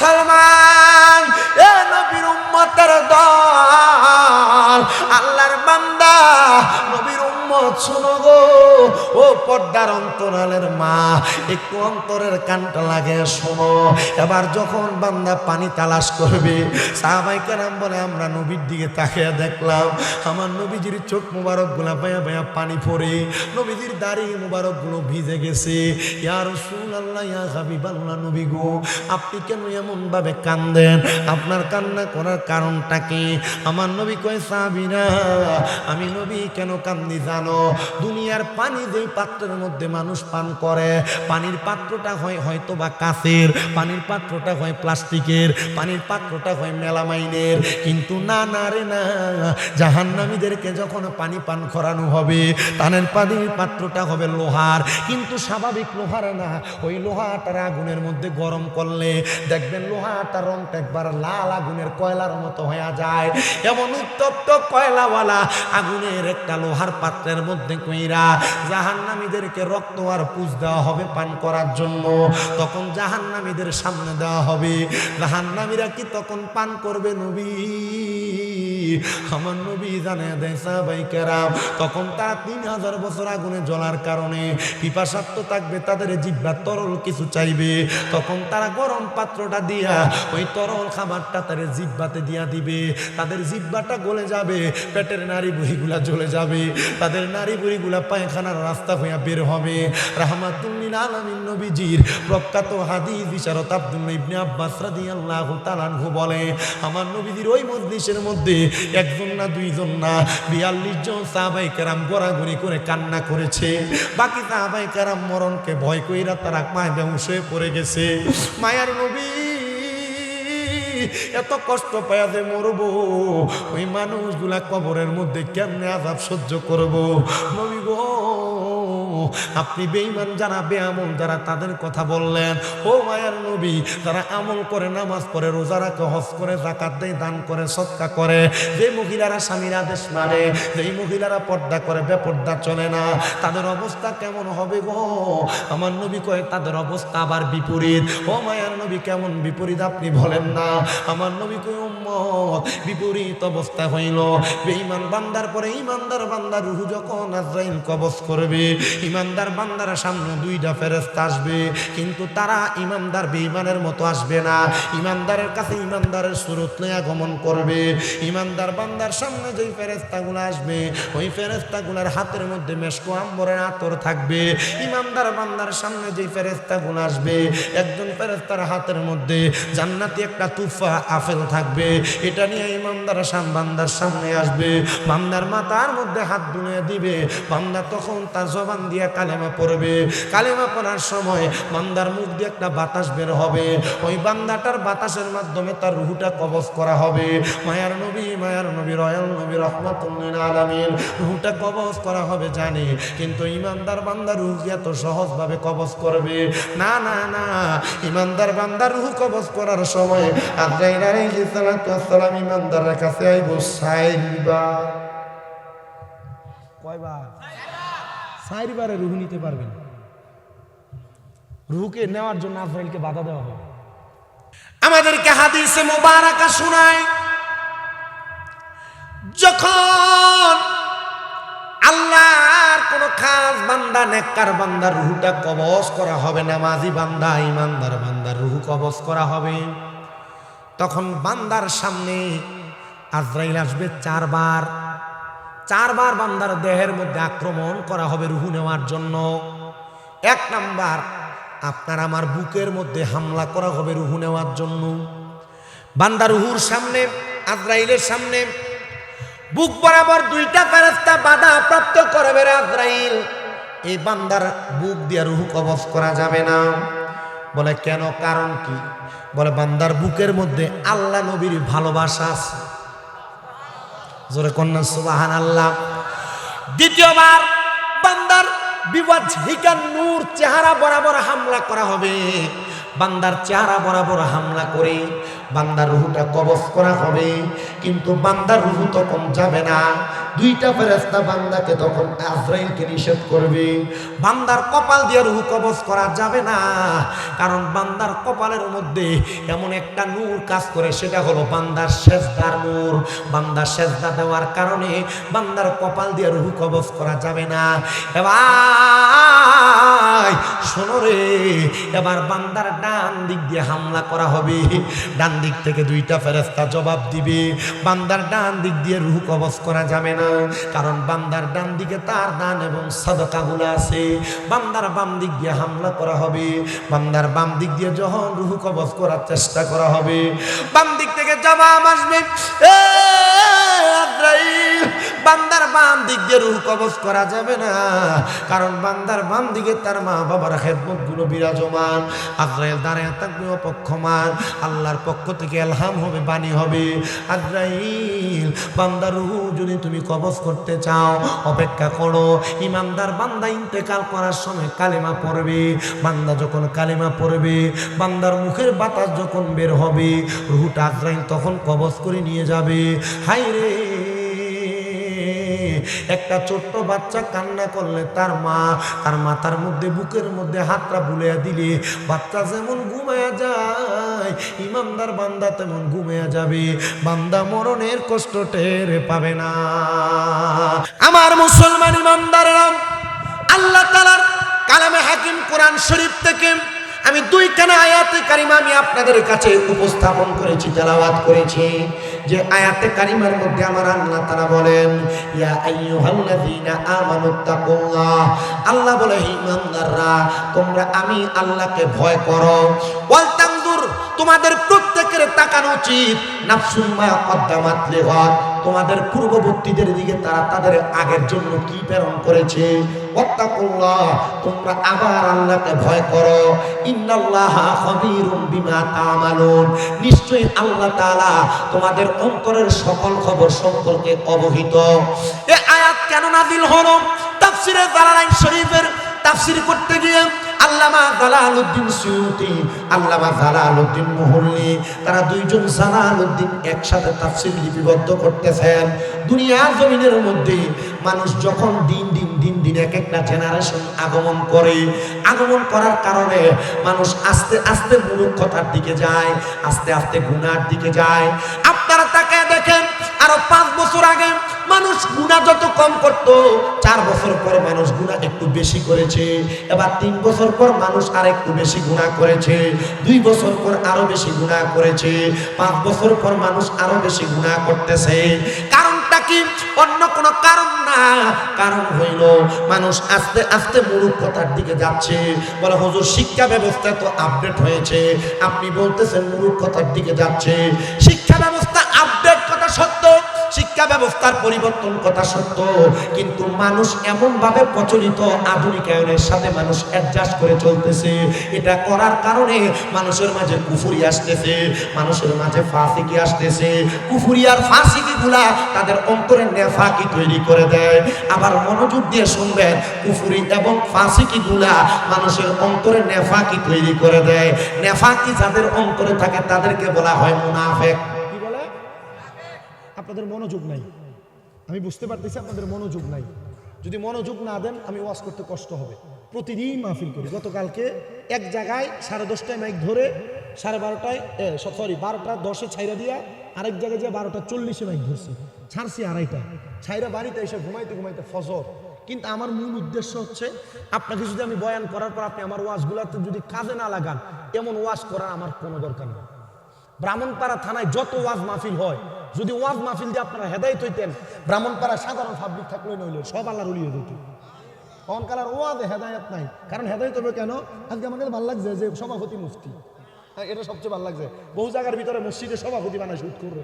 মুসলমান, এ নবীর উম্মতের দল, আল্লাহর বান্দা, নবীর উম্মত শোনো গো, ও পর্দার অন্তরালের মা, একটু অন্তরের কানটা লাগে শোনো। এবার যখন বান্দা পানি তালাশ করবে, সাহাবায়ে কেরাম বলে আমরা নবীর দিকে তাকিয়ে দেখলাম, আমার নবীজির চোখ মুবারক গুলা বায়া বায়া পানি পড়ে, নবীজির দাড়ি মুবারক গুলো ভিজে গেছে। ইয়া রাসূলুল্লাহ, ইয়া হাবিবাল্লাহ, নবী গো, আপনি কেন এমন ভাবে কান্দেন? আপনার কান্না করার কারণটা কি? আমার নবী কয়, সাহাবীরা, আমি নবী কেন কান্দি জানো? দুনিয়ার পানি যেই পাত্রের মধ্যে মানুষ পান করে, পানির পাত্রটা হয় হয়তো বা কাচের, পানির পাত্রটা হয় প্লাস্টিকের, পানির পাত্রটা হয় মেলামাইনের, কিন্তু না না রে না, জাহান্নামীদেরকে যখন পানি পান করানো হবে, তানের পানির পাত্রটা হবে লোহার, কিন্তু স্বাভাবিক লোহার না, ওই লোহাটার আগুনের মধ্যে গরম করলে দেখবেন লোহাটার রংটা একবার লাল আগুনের কয়লার মতো হয়ে যায়। এমন উত্তপ্ত কয়লাওয়ালা আগুনের একটা লোহার পাত্রের মধ্যে কইরা জাহান্নামীদেরকে রক্ত আর পুষ দেওয়া হবে পান করার জন্য। তখন জাহান্নামীদের সামনে দেওয়া হবে, জাহান্নামীরা কি তখন পান করবে? নবী, আমার নবী জানে দেয় সাহাবায়ে কেরাম, তখন তারা 3000 বছর আগুনে জ্বলার কারণে পিপাসার্ত থাকবে, তাদের জিহ্বা তরল কিছু চাইবে, তখন তারা গরম পাত্রটা দিয়া ওই তরল খাবারটা তাদের জিহ্বাতে দিয়া দিবে, তাদের জিহ্বাটা গলে যাবে, পেটের নাড়ি বুড়িগুলা জ্বলে যাবে, তাদের নাড়ি বুড়িগুলা পায়খানার রাস্তা হইয়া বের হবে। রাহমাতুল লিল আলামিন নবীজির প্রখ্যাত হাদিস বিশারদ আব্দুল্লাহ ইবনে আব্বাস রাদিয়াল্লাহু তাআলা আনহু বলে, আমার নবীজির ওই মজলিসের মধ্যে একজন না দুইজন না 42 জন সাহাবায়ে কেরাম গোড়াগুড়ি করে কান্না করেছে। বাকি সাহাবায়ে কেরাম মরণকে ভয় কইরা তারা মায় বেহুশ হয়ে পড়ে গেছে। মায়ার নবী এত কষ্ট পায়া যে মরবো, ওই মানুষগুলা কবরের মধ্যে কেমনে আযাব সহ্য করবো? নবী গো, আপনি বেঈমান যারা, বেআমল যারা, তাদের কথা বললেন। ও মায়ার নবী, যারা আমল করে, নামাজ পড়ে, রোজা রাখে, হজ করে, যাকাত দেয়, দান করে, সদকা করে, যে মহিলারা স্বামীর আদেশ মানে, যেই মহিলারা পর্দা করে, বেপর্দা চলে না, তাদের অবস্থা কেমন হবে গো? আমার নবী কয় তাদের অবস্থা আবার বিপরীত। ও মায়ার নবী, কেমন বিপরীত আপনি বলেন না? আমার নবী কয়, উম্মত, বিপরীত অবস্থা হইল, বেঈমান বান্দার পরে ইমানদার বান্দার রূহ যখন আজরাইল কবজ করবে, ইমানদার বান্দার সামনে 2টা ফেরেশতা আসবে, কিন্তু তারা ইমানদার বেঈমানের মতো আসবে না। ইমানদারের কাছে ইমানদারের সুরত নিয়ে আগমন করবে। ইমানদার বান্দার সামনে যেই ফেরেশতাগুলো আসবে, ওই ফেরেশতাগুলোর হাতের মধ্যে মেশকো আম্বরের আতর থাকবে। ইমানদার বান্দার সামনে যেই ফেরেশতাগুলো আসবে, একজন ফেরেশতার হাতের মধ্যে জান্নাতি একটা তুফা আপেল থাকবে। এটা নিয়ে ইমানদার বান্দার সামনে আসবে, বান্দার মাথার মধ্যে হাত বুলিয়ে দিবে। বান্দা তখন তার জবান দিয়ে কালেমা পড়বে। কালেমা পড়ার সময় বান্দার মুখ দিয়ে একটা বাতাস বের হবে, ওই বান্দাটার বাতাসের মাধ্যমে তার রূহটা কবজ করা হবে। মায়ার নবী রয়াল নবী রাহমাতুল লিল আলামিন, রূহটা কবজ করা হবে জানি, কিন্তু ইমানদার বান্দার রূহ এত সহজভাবে কবজ করবে না। না না, ইমানদার বান্দার রূহ কবজ করার সময় আজরাইল আলাইহিস সালাতু ওয়াস সালাম ইমানদারের কাছে আইব 4 বার। কয়বার? 4 বারে রূহ নিতে পারবেন। রূহকে নেওয়ার জন্য আজরাইলকে বাধা দেওয়া হবে। আমাদেরকে হাদিসে মুবারাকা শোনায়, যখন আল্লাহর কোন খাস বান্দা, নেককার বান্দার রূহটা কবজ করা হবে, নামাজি বান্দা, ইমানদার বান্দার রূহ কবজ করা হবে, তখন বান্দার সামনে আজরাইল আসবে 4 বার। 4 বার বান্দার দেহের মধ্যে আক্রমণ করা হবে রূহ নেওয়ার জন্য। 1 নাম্বার, আপনার আমার বুকের মধ্যে হামলা করা হবে রূহ নেওয়ার জন্য। বান্দার রূহুর সামনে, আজরাইলের সামনে বুক বরাবর 2টা ফেরেশতা বাধা প্রাপ্ত করবে। আজরাইল, এই বান্দার বুক দিয়ে রূহ কবজ করা যাবে না। বলে কেন? কারণ কি? বলে বান্দার বুকের মধ্যে আল্লাহ নবীর ভালোবাসা আছে। জোরে কন্যা সুবহানাল্লাহ। দ্বিতীয়বার বান্দার বিওয়াজহিকা নূর, চেহারা বরাবর হামলা করা হবে। বান্দার চেহারা বরাবর হামলা করে বান্দার রুহুটা কবজ করা হবে, কিন্তু বান্দার রুহু তখন যাবে না। দুইটা ফেরেশতা বান্দাকে তখন আজরাইলকে নিষেধ করবে, বান্দার কপাল দিয়ে রুহু কবজ করা যাবে না, কারণ বান্দার কপালের মধ্যে এমন একটা নূর কাজ করে, সেটা হলো বান্দার সেজদার নূর। বান্দার সেজদা দেওয়ার কারণে বান্দার কপাল দিয়ে রুহু কবজ করা যাবে না। এবার শোনো রে, এবার বান্দার ডান দিক দিয়ে হামলা করা হবে, ডান দিক থেকে দুইটা ফেরেশতা জবাব দিবে, বান্দার ডান দিক দিয়ে রূহ কবজ করা যাবে না, কারণ বান্দার ডান দিকে তার দান এবং সাদাকাগুলো আছে। বান্দার বাম দিক দিয়ে হামলা করা হবে, বান্দার বাম দিক দিয়ে যখন রূহ কবজ করার চেষ্টা করা হবে, বাম দিক থেকে জবাব আসবে, বান্দার বাম দিক দিয়ে রূহ কবজ করা যাবে না, কারণ বান্দার বাম দিকে তার মা বাবার খেদমত গুলো বিরাজমান। আজরাইল দাঁড়ায় থাকবে অপক্ষমান, আল্লাহর পক্ষ থেকে এলহাম হবে, বাণী হবে, আজরাইল বান্দার রূহ যদি তুমি কবজ করতে চাও অপেক্ষা করো। ইমানদার বান্দা ইন্তেকাল করার সময় কালেমা পড়বে, বান্দা যখন কালেমা পড়বে, বান্দার মুখের বাতাস যখন বের হবে, রূহটা আজরাইল তখন কবজ করে নিয়ে যাবে। হায় রে, একটা ছোট্ট বাচ্চা কান্না করলে তার মা তার মাথার মধ্যে বুকের মধ্যে হাতটা বুলিয়ে দিলে বাচ্চা যেমন ঘুমায়া যায়, ইমানদার বান্দা তেমন ঘুমায়া যাবে, বান্দা মরণের কষ্ট টের পাবে না। আমার মুসলমান ইমানদাররা, আল্লাহ তাআলার কালামে হাকিম কোরআন শরীফ থেকে আমি দুইখানা আয়াতে কারিমা আমি আপনাদের কাছে উপস্থাপন করেছি, তেলাওয়াত করেছি। যে আয়াতে কারিমার মধ্যে আমার আল্লাহ তাআলা বলেন, ইয়া আইয়ুহাল্লাযীনা আমানুত্তাকুল্লাহ, আল্লাহ বলে হে ইমানদাররা তোমরা আমি আল্লাহকে ভয় করো। ওয়াল তানজুর, তোমাদের প্রত্যেকের তাকানো উচিত, নাফসুম মা কদ্দামাত লিগাদ, তোমাদের পূর্ববর্তীদের দিকে তারা তাদের আগের জন্য কি প্রেরণ করেছে। ওয়াত্তাকুল্লাহ, তোমরা আবার আল্লাহকে ভয় করো। ইন্নাল্লাহা খাবীরুম বিমা তা'মালুন, নিশ্চয়ই আল্লাহ তাআলা তোমাদের অন্তরের সকল খবর সম্পর্কে অবহিত। এই আয়াত কেন নাযিল হলো? তাফসীরে জালালাইন শরীফের তাফসীর করতে গিয়ে আল্লামা জালালউদ্দিন সুয়ুতি, আল্লামা জালালউদ্দিন মুহল্লি, তারা দুইজন জালালউদ্দিন একসাথে তাফসীর লিপিবদ্ধ করতেছেন। দুনিয়ার জমিনের মধ্যে মানুষ যখন দিন দিন এক একটা জেনারেশন আগমন করে, আগমন করার কারণে মানুষ আস্তে আস্তে মূর্খতার দিকে যায়, আস্তে আস্তে গুনার দিকে যায়। আপনারা তাকায় দেখেন, আরো 5 বছর আগে মানুষ গুনাহ যত কম করত, 4 বছর পর মানুষ গুনাহ একটু বেশি করেছে, এবার 3 বছর পর মানুষ আর একটু বেশি গুনাহ করেছে, 2 বছর পর আরো বেশি গুনাহ করেছে, 5 বছর পর মানুষ আরো বেশি গুনাহ করতেছে। কারণটা কি? অন্য কোনো কারণ না, কারণ হইল মানুষ আস্তে আস্তে মূর্খতার দিকে যাচ্ছে। বলে হুজুর শিক্ষা ব্যবস্থা তো আপডেট হয়েছে, আপনি বলতেছেন মূর্খতার দিকে যাচ্ছে। শিক্ষা ব্যবস্থা আপডেট কথা সত্য, শিক্ষা ব্যবস্থার পরিবর্তন কথা সত্য, কিন্তু মানুষ এমন ভাবে প্রচলিত আধুনিকায়নের সাথে মানুষ অ্যাডজাস্ট করে চলতেছে। এটা করার কারণে মানুষের মাঝে কুফরি আসতেছে, মানুষের মাঝে ফাসিকি আসতেছে। কুফরি আর ফাসিকি গুলা তাদের অন্তরে নেফাকি তৈরি করে দেয়। আবার মনোযোগ দিয়ে শুনবেন, কুফরি এবং ফাসিকি গুলা মানুষের অন্তরে নেফাকি তৈরি করে দেয়। নেফাকি যাদের অন্তরে থাকে তাদেরকে বলা হয় মুনাফিক। আপনাদের মনোযোগ নাই, আমি বুঝতে পারতেছি আপনাদের মনোযোগ নাই। যদি মনোযোগ না দেন আমি ওয়াজ করতে কষ্ট হবে। প্রতিদিন মাহফিল করি, গতকালকে এক জায়গায় 10:30টায় মাইক ধরে 12:10 ছাইরা দিয়া আরেক জায়গায় যে 12:40 মাইক ধরছি, ছাড়ছি 2:30 ছাইরা বাড়িতে এসে ঘুমাইতে ঘুমাইতে ফজর। কিন্তু আমার মূল উদ্দেশ্য হচ্ছে আপনাকে যদি আমি বয়ান করার পর আপনি আমার ওয়াজগুলাতে যদি কাজে না লাগান, এমন ওয়াজ করার আমার কোনো দরকার নেই। ব্রাহ্মণপাড়া থানায় যত ওয়াজ মাহফিল হয়, যদি ওয়াজ মাহফিল দিয়ে আপনারা হেদায়েত হইতেন, ব্রাহ্মণপাড়া সাধারণ পাবলিক থাকলে নইলে সব আল্লাহর ওলি হয়ে যেত। অনকালার ওয়াজে হেদায়েত নাই, কারণ হেদায়েত হবে কেন? আজকে আমার কাছে ভালো লাগছে যে সভাপতি মুফতি, এটা সবচেয়ে ভালো লাগছে। বহু জায়গার ভিতরে মসজিদে সভাপতি বানায় শুট করবে,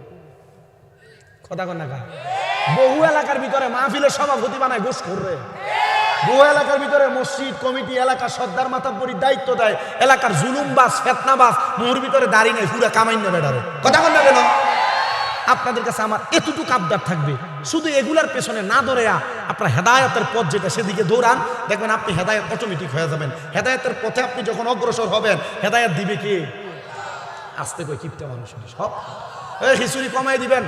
কথা কন না কা। বহু এলাকার ভিতরে মাহফিলের সভাপতি বানায় গোশ করবে। বহু এলাকার ভিতরে মসজিদ কমিটি এলাকার সর্দার মাতাব্বরির দায়িত্ব দেয়, এলাকার জুলুমবাজ ফেতনাবাজ মুহুর ভিতরে দাঁড়িয়ে নেই, পুরা কামাইন্য বেড়ারে, কথা কন না কেন? আপনাদের কাছে আমার এতটুকু আবদার থাকবে, শুধু এগুলার পেছনে না দৌড়েয়া আপনার হেদায়েতের পথ যেটা সেদিকে দৌড়ান, দেখবেন আপনি হেদায়েত অটোমেটিক হয়ে যাবেন। হেদায়েতের পথে আপনি যখন অগ্রসর হবেন, হেদায়েত দিবে কে? আস্তে করে কিপটা মানুষ সব খিচুড়ি কমাই দিবেন।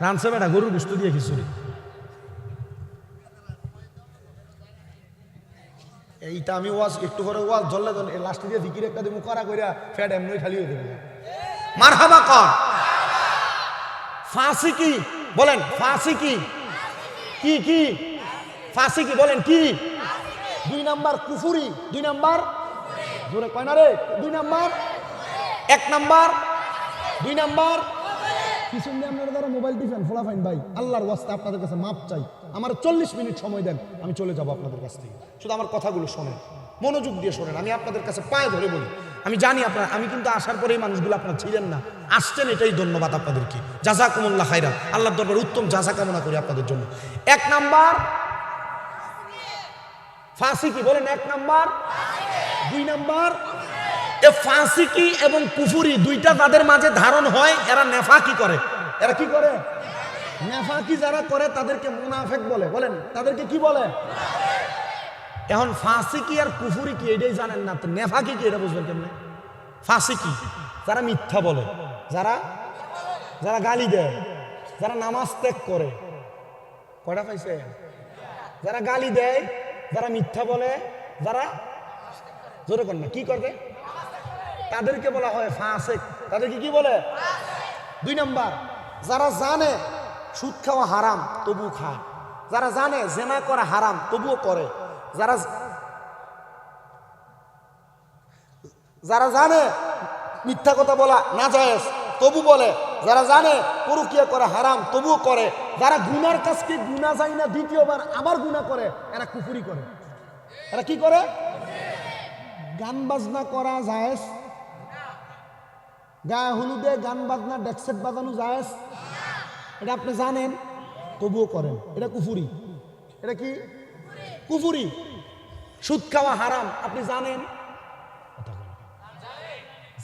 রানছে বেটা গরুর গোশত দিয়ে খিচুড়ি, এইটা আমি ওয়াজ একটু করে ওয়াজ ধরলে লাস্টে দিয়ে জিকির একটা দেবো করা কইরা ফ্যাট এমনি খালি হয়ে দেবো। মারহাবা কর। ফাঁসি কি বলেন? ফাঁসি কি কি কি ফাঁসি কি বলেন? কি 2 নাম্বার কুফুরি, 2 নাম্বার জোরে কয় না রে, 2 নাম্বার, 1 নাম্বার, 2 নাম্বার কিছু নিয়ে আপনারা যারা মোবাইল টিপেন ফোলাফাইন ভাই, আল্লাহর ওয়াস্তে আপনাদের কাছে মাপ চাই, আমার 40 মিনিট সময় দেন, আমি চলে যাব আপনাদের কাছ থেকে। শুধু আমার কথাগুলো শোনেন, মনোযোগ দিয়ে শোনেন। আমি আপনাদের কাছে পায়ে ধরে বলি, আমি জানি আপনারা, আমি কিন্তু আসার পরে এই মানুষগুলো আপনারা ছিলেন না, আসছেন, এটাই ধন্যবাদ আপনাদেরকে। জাযাকুমুল্লাহ খাইরান, আল্লাহর দরবারে উত্তম জাযা কামনা করি আপনাদের জন্য। 1 নাম্বার ফাঁসি কি বলেন? 1 নাম্বার, 2 নাম্বার এ ফাঁসি কি এবং কুফুরি দুইটা তাদের মাঝে ধারণ হয়, এরা নেফাকি করে। এরা কি করে? নেফাকি যারা করে তাদেরকে মুনাফিক বলে। বলেন তাদেরকে কি বলে? এখন ফাঁসি কি আর কুফুরি কি এটাই জানেন না, তো নেফাকি কি এটা বুঝবেন কেমনে? ফাঁসি কি? যারা মিথ্যা বলে, যারা যারা গালি দেয়, যারা নামাজ ত্যাগ করে। কয়টা পাইছে? যারা গালি দেয়, যারা মিথ্যা বলে, যারা জোরে কর না কি করবে, তাদেরকে বলা হয় ফাসিক। তাদেরকে কি বলে? 2 নাম্বার, যারা জানে সুদ খাওয়া হারাম তবু খায়, যারা জানে জেনা করা হারাম তবুও করে, যারা জানে মিথ্যা কথা বলা নাজায়েজ তবু বলে, যারা জানে পরকীয়া করা হারাম তবুও করে, যারা গুনার কাজকে গুনাহ যায় না দ্বিতীয়বার আবার গুনাহ করে, এরা কুফরি করে। এরা কি করে? গান বাজনা করা জায়েজ, গায়ে হলুদে গান বাজনা ডেকসেট বাজানো জায়েজ, এটা আপনি জানেন তবুও করেন, এটা কুফুরি। এটা কি? কুফুরি। সুদ খাওয়া হারাম আপনি জানেন,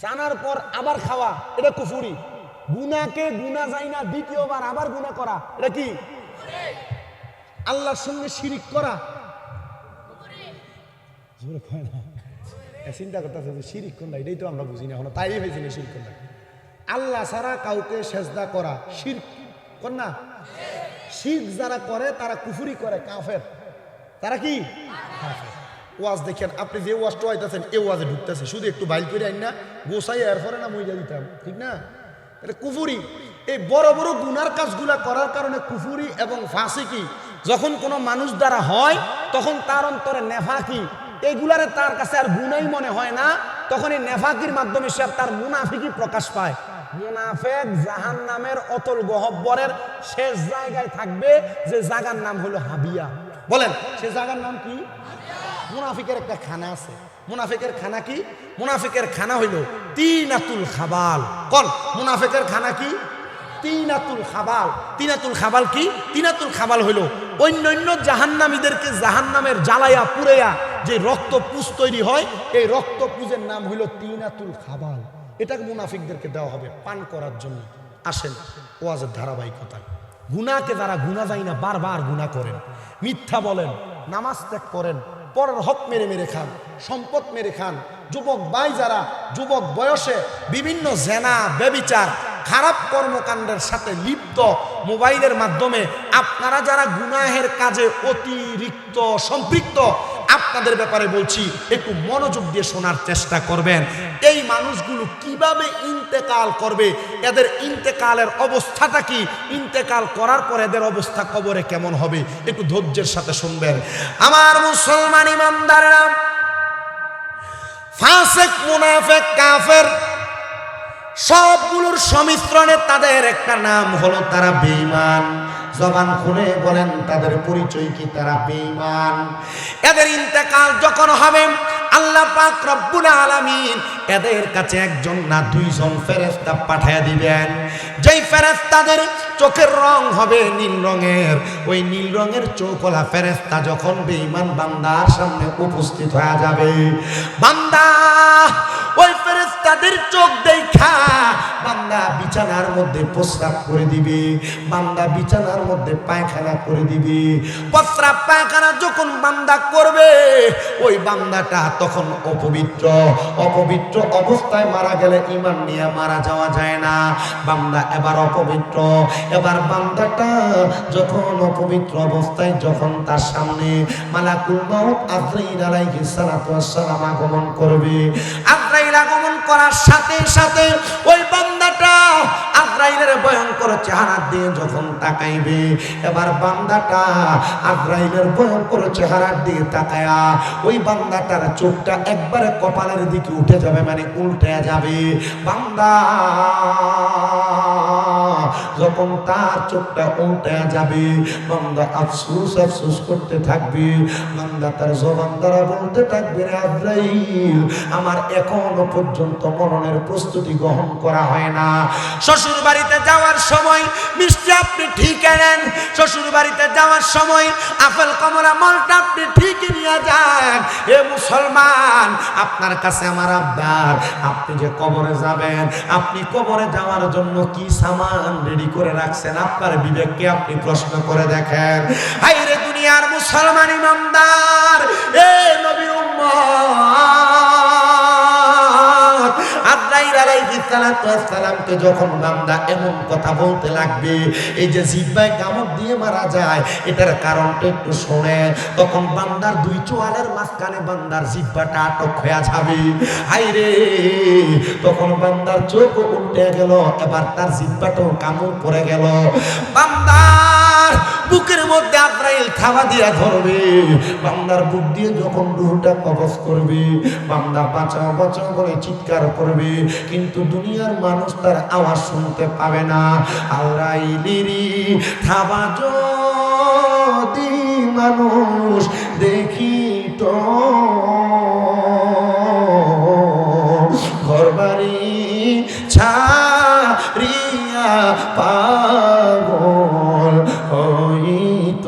জানার পর আবার খাওয়া, এটা কুফুরি। গুনাহকে গুনাহ যায় না দ্বিতীয়বার আবার গুনাহ করা, এটা কি? আল্লাহর সঙ্গে শিরিক করা। চিন্তা করতেছে শিরিক কোনটা, এটাই তো আমরা বুঝি না এখনো, তাই হয়েছি না শিরিক কোনটা। আল্লাহ ছাড়া কাউকে সেজদা করা শিরক কর না। শিরক যারা করে তারা কুফরি করে, কাফের। তারা কি? কাফের। ওয়াজ দেখেন, আপনি যে ওয়াজটা হইতেছেন এই ওয়াজে ঢুকতেছে, শুধু একটু বাইল করে আইন না গোসাই এরপরে না মইজা দিতাম, ঠিক না? এটা কুফরি। এই বড় বড় গুনার কাজগুলা করার কারণে কুফরি এবং ফাসিকি যখন কোনো মানুষ দ্বারা হয়, তখন তার অন্তরে নেফাকি, এইগুলারে তার কাছে আর গুনাই মনে হয় না, তখন এই নেফাকির মাধ্যমে সে তার মুনাফিকি প্রকাশ পায়। মুনাফিক জাহান্নামের অতল গহ্বরের শেষ জায়গায় থাকবে, যে জায়গার নাম হলো হাবিয়া। বলেন সে জায়গার নাম কি? মুনাফিকের একটা খানা আছে। মুনাফিকের খানা কি? মুনাফিকের খানা হইল তিনাতুল খাবাল। কোন মুনাফিকের খানা কি? তিনাতুল খাবাল। তিনাতুল খাবাল কি? তিনাতুল খাবাল হইল অন্যান্য জাহান্নামীদেরকে জাহান্নামের জ্বালাইয়া পুড়াইয়া যে রক্ত পুজ তৈরি হয়, এই রক্ত পুজের নাম হইল তিনাতুল খাবাল। এটাকে মুনাফিকদেরকে দেওয়া হবে পান করার জন্য। আসেন ওয়াজের ধারাবাহিকতা। গুনাহকে যারা গুনাহ যায় না বারবার গুনাহ করেন, মিথ্যা বলেন, নামাজ ত্যাগ করেন, পরের হক মেরে মেরে খান, সম্পদ মেরে খান, যুবক ভাই যারা যুবক বয়সে বিভিন্ন জেনা ব্যভিচার খারাপ কর্মকাণ্ডের সাথে লিপ্ত, মোবাইলের মাধ্যমে আপনারা যারা গুনাহের কাজে অতিরিক্ত সম্পৃক্ত, আপনাদের ব্যাপারে বলছি একটু মনোযোগ দিয়ে শোনার চেষ্টা করবেন। এই মানুষগুলো কিভাবে ইন্তেকাল করবে, এদের ইন্তেকালের অবস্থাটা কি, ইন্তেকাল করার পর এদের অবস্থা কবরে কেমন হবে, একটু ধৈর্যের সাথে শুনবেন। আমার মুসলমান ইমানদাররা, ফাসিক, মুনাফিক, কাফের সবগুলোর সংমিশ্রণে তাদের একটা নাম হলো তারা বেঈমান। জবান খুলে বলেন তাদের পরিচয় কি? তারা বেঈমান। এদের ইন্তেকাল যখন হবে, আল্লাহ পাক রব্বুল আলামিন এদের কাছে একজন না দুইজন ফেরেশতা পাঠিয়ে দিবেন। যেই ফেরেশতাদের চোখের রং হবে নীল রঙের, ওই নীল রঙের চোখওয়ালা ফেরেশতা যখন বেঈমান বান্দার সামনে উপস্থিত হয়ে যাবে, বান্দা ওই ফেরেশতাদের চোখ দেখা বান্দা বিছানার মধ্যে প্রস্রাব করে দিবে, বান্দা বিছানার মধ্যে পায়খানা করে দিবে। প্রস্রাব পায়খানা যখন বান্দা করবে ওই বান্দাটা তখন অপবিত্র। অপবিত্র অবস্থায় মারা গেলে ঈমান নিয়ে মারা যাওয়া যায় না। বান্দা এবার অপবিত্র। এবার বান্দাটা যখন অপবিত্র অবস্থায় যখন তার সামনে মালাকুল মউত আজরাইল আলাইহিস সালাতু ওয়াস সালাম আগমন করবে, আজরাইল আগমন করার সাথে সাথে ওই বান্দাটা আজরাইলের ভয়ঙ্কর চেহারা দিয়ে যখন তাকাইবে, এবার বান্দাটা আজরাইলের ভয়ঙ্কর চেহারার দিকে তাকায়া ওই বান্দাটার চোখটা একবারে কপালের দিকে উঠে যাবে, মানে উল্টে যাবে। বান্দা যখন তার চোখটা উল্টে যাবে বান্দা আফসোস আফসোস করতে থাকবে। বান্দা তার জবান দ্বারা বলতে থাকবে, আজরাইল আমার এখনো পর্যন্ত মরণের প্রস্তুতি গ্রহণ করা হয় না। শ্বশুর বাড়িতে যাওয়ার সময় মিষ্টি আপনি ঠিক এনেন, শ্বশুর বাড়িতে যাওয়ার সময় আপেল কমলা মালটা আপনি ঠিক নিয়ে যান। এ মুসলমান, আপনার কাছে আমার আবদার, আপনি যে কবরে যাবেন, আপনি কবরে যাওয়ার জন্য কি সামান রেডি করে রাখছেন? আপনার বিবেককে আপনি প্রশ্ন করে দেখেন। হায়রে দুনিয়ার মুসলমান ইমানদার, এ নবীর উম্মত, আজরাইল আলাইহিস সালাতু ওয়াস সালামকে যখন বান্দা এমন কথা বলতে লাগবে, এই যে জিহ্বায় কামড় দিয়ে মারা যায়, এটার কারণটা একটু শুনে, তখন বান্দার দুই চোয়ালের মাঝখানে বান্দার জিহ্বাটা আটক হয়ে যাবে। হায়রে, তখন বান্দার চোখ উল্টে গেল, এবার তার জিহ্বাটাও কামড় পড়ে গেল। বান্দার বুকের মধ্যে আজরাইল থাবা দিয়া ধরবে, বান্দার বুক দিয়ে যখন রূহটা কবজ করবে, বান্দা বাঁচাও বাঁচাও বলে চিৎকার করবে, কিন্তু দুনিয়ার মানুষ তার আওয়াজ শুনতে পাবে না। আজরাইলেরই থাবা যদি মানুষ দেখিত, ঘরবাড়ি ছাড়িয়া পাগল হইত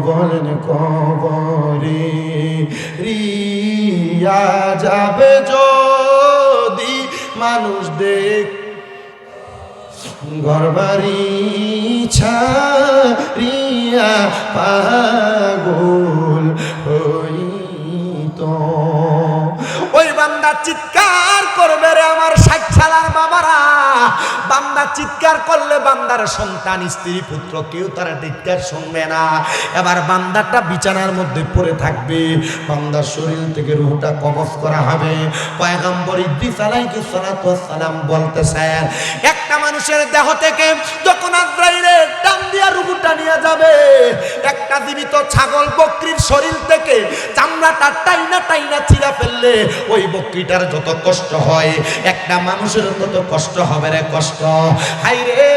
বলেন কবরে রিয়া যাবে যদি মানুষ দেখ, ঘরবাড়ি ছাড়িয়া পাগল হইত। ওই বান্দা চিৎকার করবে রে আমার 60 সালার বাবারা। বান্দা চিৎকার করলে বান্দার সন্তান স্ত্রী পুত্র কেউ তার চিৎকার শুনবে না। এবার বান্দাটা বিছানার মধ্যে পড়ে থাকবে, বান্দার শরীর থেকে রূহটা কবজ করা হবে। পয়গম্বর ইদ্রিস আলাইহিস সালাতু ওয়াস সালাম বলতেছেন, একটা মানুষের দেহ থেকে যখন আজরাইলের টান দিয়া রূহটা নিয়ে যাবে, একটা জীবিত ছাগল বকরির শরীর থেকে চামড়াটা টাইনা টাইনা ছিঁড়া ফেললে ওই বকরিটার যত কষ্ট হয়, একটা মানুষের তত কষ্ট হবে রে কষ্ট। হায়রে,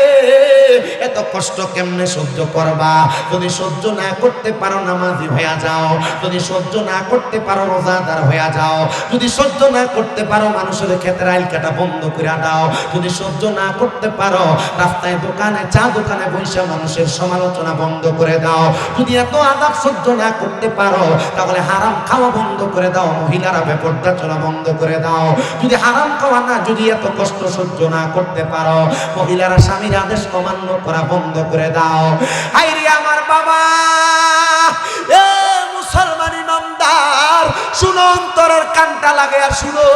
এত কষ্ট কেমনে সহ্য করবা? যদি সহ্য না করতে পারো নামাজি হয়ে যাও, যদি সহ্য না করতে পারো রোজাদার হয়ে যাও, যদি সহ্য না করতে পারো মানুষের ক্ষেতের আইল কাটা বন্ধ করে দাও, যদি সহ্য না করতে পারো রাস্তায় দোকানে চা দোকানে বসে মানুষের সমালোচনা বন্ধ করে দাও, যদি এত আযাব সহ্য না করতে পারো তাহলে হারাম খাওয়া বন্ধ করে দাও, মহিলারা বেপরদা চলা বন্ধ করে দাও। যদি হারাম খাওয়া না, যদি এত কষ্ট সহ্য না করতে পারো, মহিলারা স্বামীর আদেশ অমান্য করা বন্ধ করে দাও। হায়রে আমার বাবা, এ মুসলমান ইমানদার, শুনো, অন্তরের কানটা লাগে আর শুনো।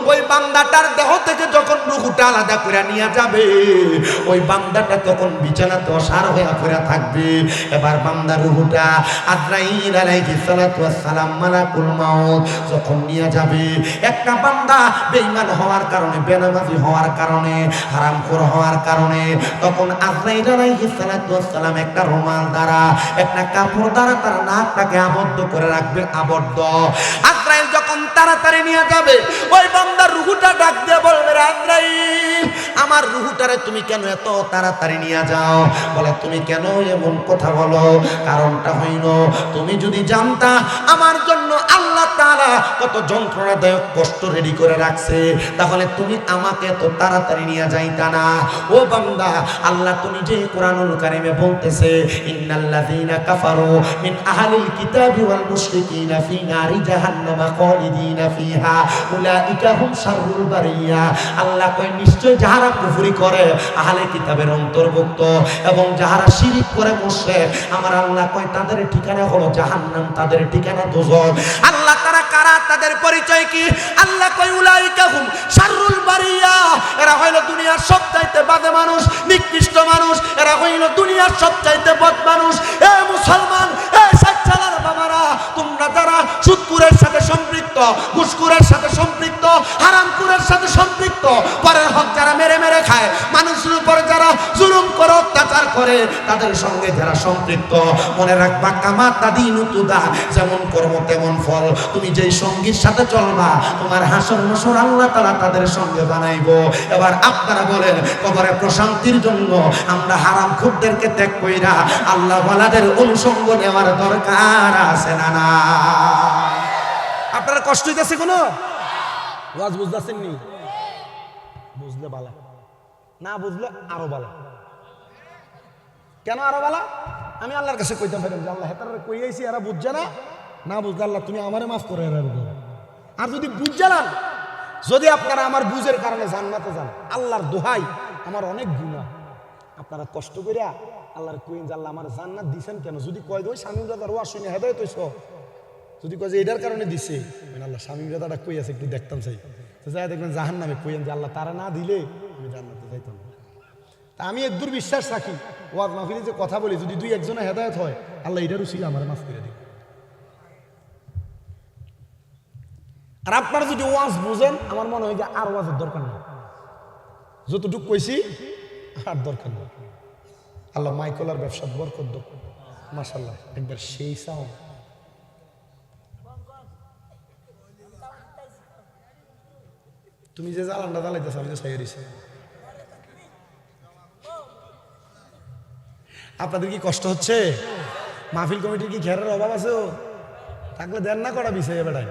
ওই বান্দাটার দেহ থেকে যখন রূহটা আলাদা করে নিয়ে যাবে, ওই বান্দাটা তখন বিছানাতে অসার হয়ে পড়ে থাকবে। এবার বান্দার রূহটা আজরাইল আলাইহিস সালাতু ওয়াস সালাম মালাকুল মউত যখন নিয়ে যাবে, একটা বান্দা বেঈমান হওয়ার কারণে, বেনামাজি হওয়ার কারণে, হারামখোর হওয়ার কারণে, তখন আজরাইল আলাইহিস সালাতু ওয়াস সালাম একটা রুমাল দ্বারা, একটা কাপড় দ্বারা তার নাকটাকে আবদ্ধ করে রাখবে, আবদ্ধ। আজরাইল যখন তাড়াতাড়ি নিয়ে যাবে, ওই বান্দার রূহটা ডাক দিয়ে বলবে, আজরাইল আমার রূহটারে তুমি কেন এত তাড়াতাড়ি নিয়ে যাও? বলে, তুমি কেন এমন কথা বলো? কারণটা হইল, তুমি যদি জানতা আমার জন্য আল্লাহ তাআলা কত যন্ত্রণাদায়ক কষ্ট রেডি করে রাখছে, তাহলে তুমি আমাকে তো তাড়াতাড়ি নিয়ে যাইতা না? ও বান্দা, আল্লাহ তুমি যে কোরআনুল কারীমে বলতেছে ইন্নাল্লাযীনা কাফারু মিন আহলিল কিতাবি ওয়াল মুশরিকিনা ফি নারি জাহান্নামা খালিদিনা ফিহা উলাইকা হুম শাররুল বারিয়া। আল্লাহ কয় নিশ্চয় যারা কুফরি করে আহলে কিতাবের অন্তর্ভুক্ত এবং যারা শিরিক করে মুশরিক, আমার আল্লাহ কয় তাদের ঠিকানা হলো জাহান্নাম, তাদের ঠিকানা দোজখ। আল্লাহ তারা কারা, তাদের পরিচয় কি? আল্লাহ কয় উলাইকা হুম শাররুল বারিয়া, এরা হইল দুনিয়ার সবচাইতে বাজে মানুষ, নিকৃষ্ট মানুষ, এরা হইল দুনিয়ার সবচাইতে বদ মানুষ। এ মুসলমান, এ সাচ্চালার বাবারা, তোমরা যারা সুদখোরের সাথে সম্পৃক্ত, ঘুষখোরের সাথে সম্পৃক্ত, হারামখোরের সাথে সম্পৃক্ত, পরের হক যারা মেরে মেরে খায়, মানুষের উপর যারা জুলুম করে অত্যাচার করে, তাদের সঙ্গে যারা সম্পৃক্ত, মনে রাখবা কামাতা দিনু তুদা, যেমন কর্ম তেমন ফল। তুমি যেই সঙ্গীর সাথে চলবা, তোমার হাসর মাসর আল্লাহ তাআলা তাদের সঙ্গে বানাইবো। এবার আপনারা বলেন, কবরে প্রশান্তির জন্য আমরা হারামখোরদেরকে ত্যাগ কইরা আল্লাহ ওয়ালাদের অনুসঙ্গ নেওয়ার দরকার আছে না? না, আপনারা কষ্ট হইতেছে কোনো? ওয়াজ বুঝতেছেন নি? বুঝলে বালা, না বুঝলে আরো বালা। কেন আরো বালা? আমি আল্লাহর কাছে কইতাম পারেন যে আল্লাহ হেতারা কই আইছি, এরা বুঝছে না, না বুঝলে আল্লাহ তুমি আমারে মাফ করে। আর যদি বুঝজালাম, যদি আপনারা আমার বুঝের কারণে জান্নাতে যান, আল্লাহর দোহাই, আমার অনেক গুনাহ, আপনারা কষ্ট করিয়া আল্লাহর কইন যে আল্লাহ আমার জান্নাত দিছেন কেন? যদি কয় ওই স্বামী দাদার ওয়াজ শুনে হেদায়েত হইছ, যদি কয় যে এটার কারণে দিছে, আল্লাহ স্বামী দাদাটা কই আছে একটু দেখতাম চাই, তো যাই দেখবেন জাহান্নামে কইন যে আল্লাহ তারা না দিলে আমি জান্নাতে যাইতাম না। তা আমি একদূর বিশ্বাস রাখি, ওয়াজ মাহফিলে যে কথা বলি, যদি দুই একজনে হেদায়েত হয়, আল্লাহ এটারও ছিল আমার মাফ করে দিবে। আর আপনারা যদি ওয়াজ বুঝেন, আমার মনে হয় যে আর ওয়াজের দরকার নেই, যতটুকু কইছি আর দরকার নেই। আল্লাহ মাইকলার ব্যবসা বরকত দাও, মাশাআল্লাহ, একবার সেই চাও। তুমি যে জ্বালানটা জ্বালাইতেছ, আমি তো চাই দিছি। আপনাদের কি কষ্ট হচ্ছে? মাহফিল কমিটির কি ঘেরের অভাব আছে? থাকলে দেন না করা বিষয় বেড়ায়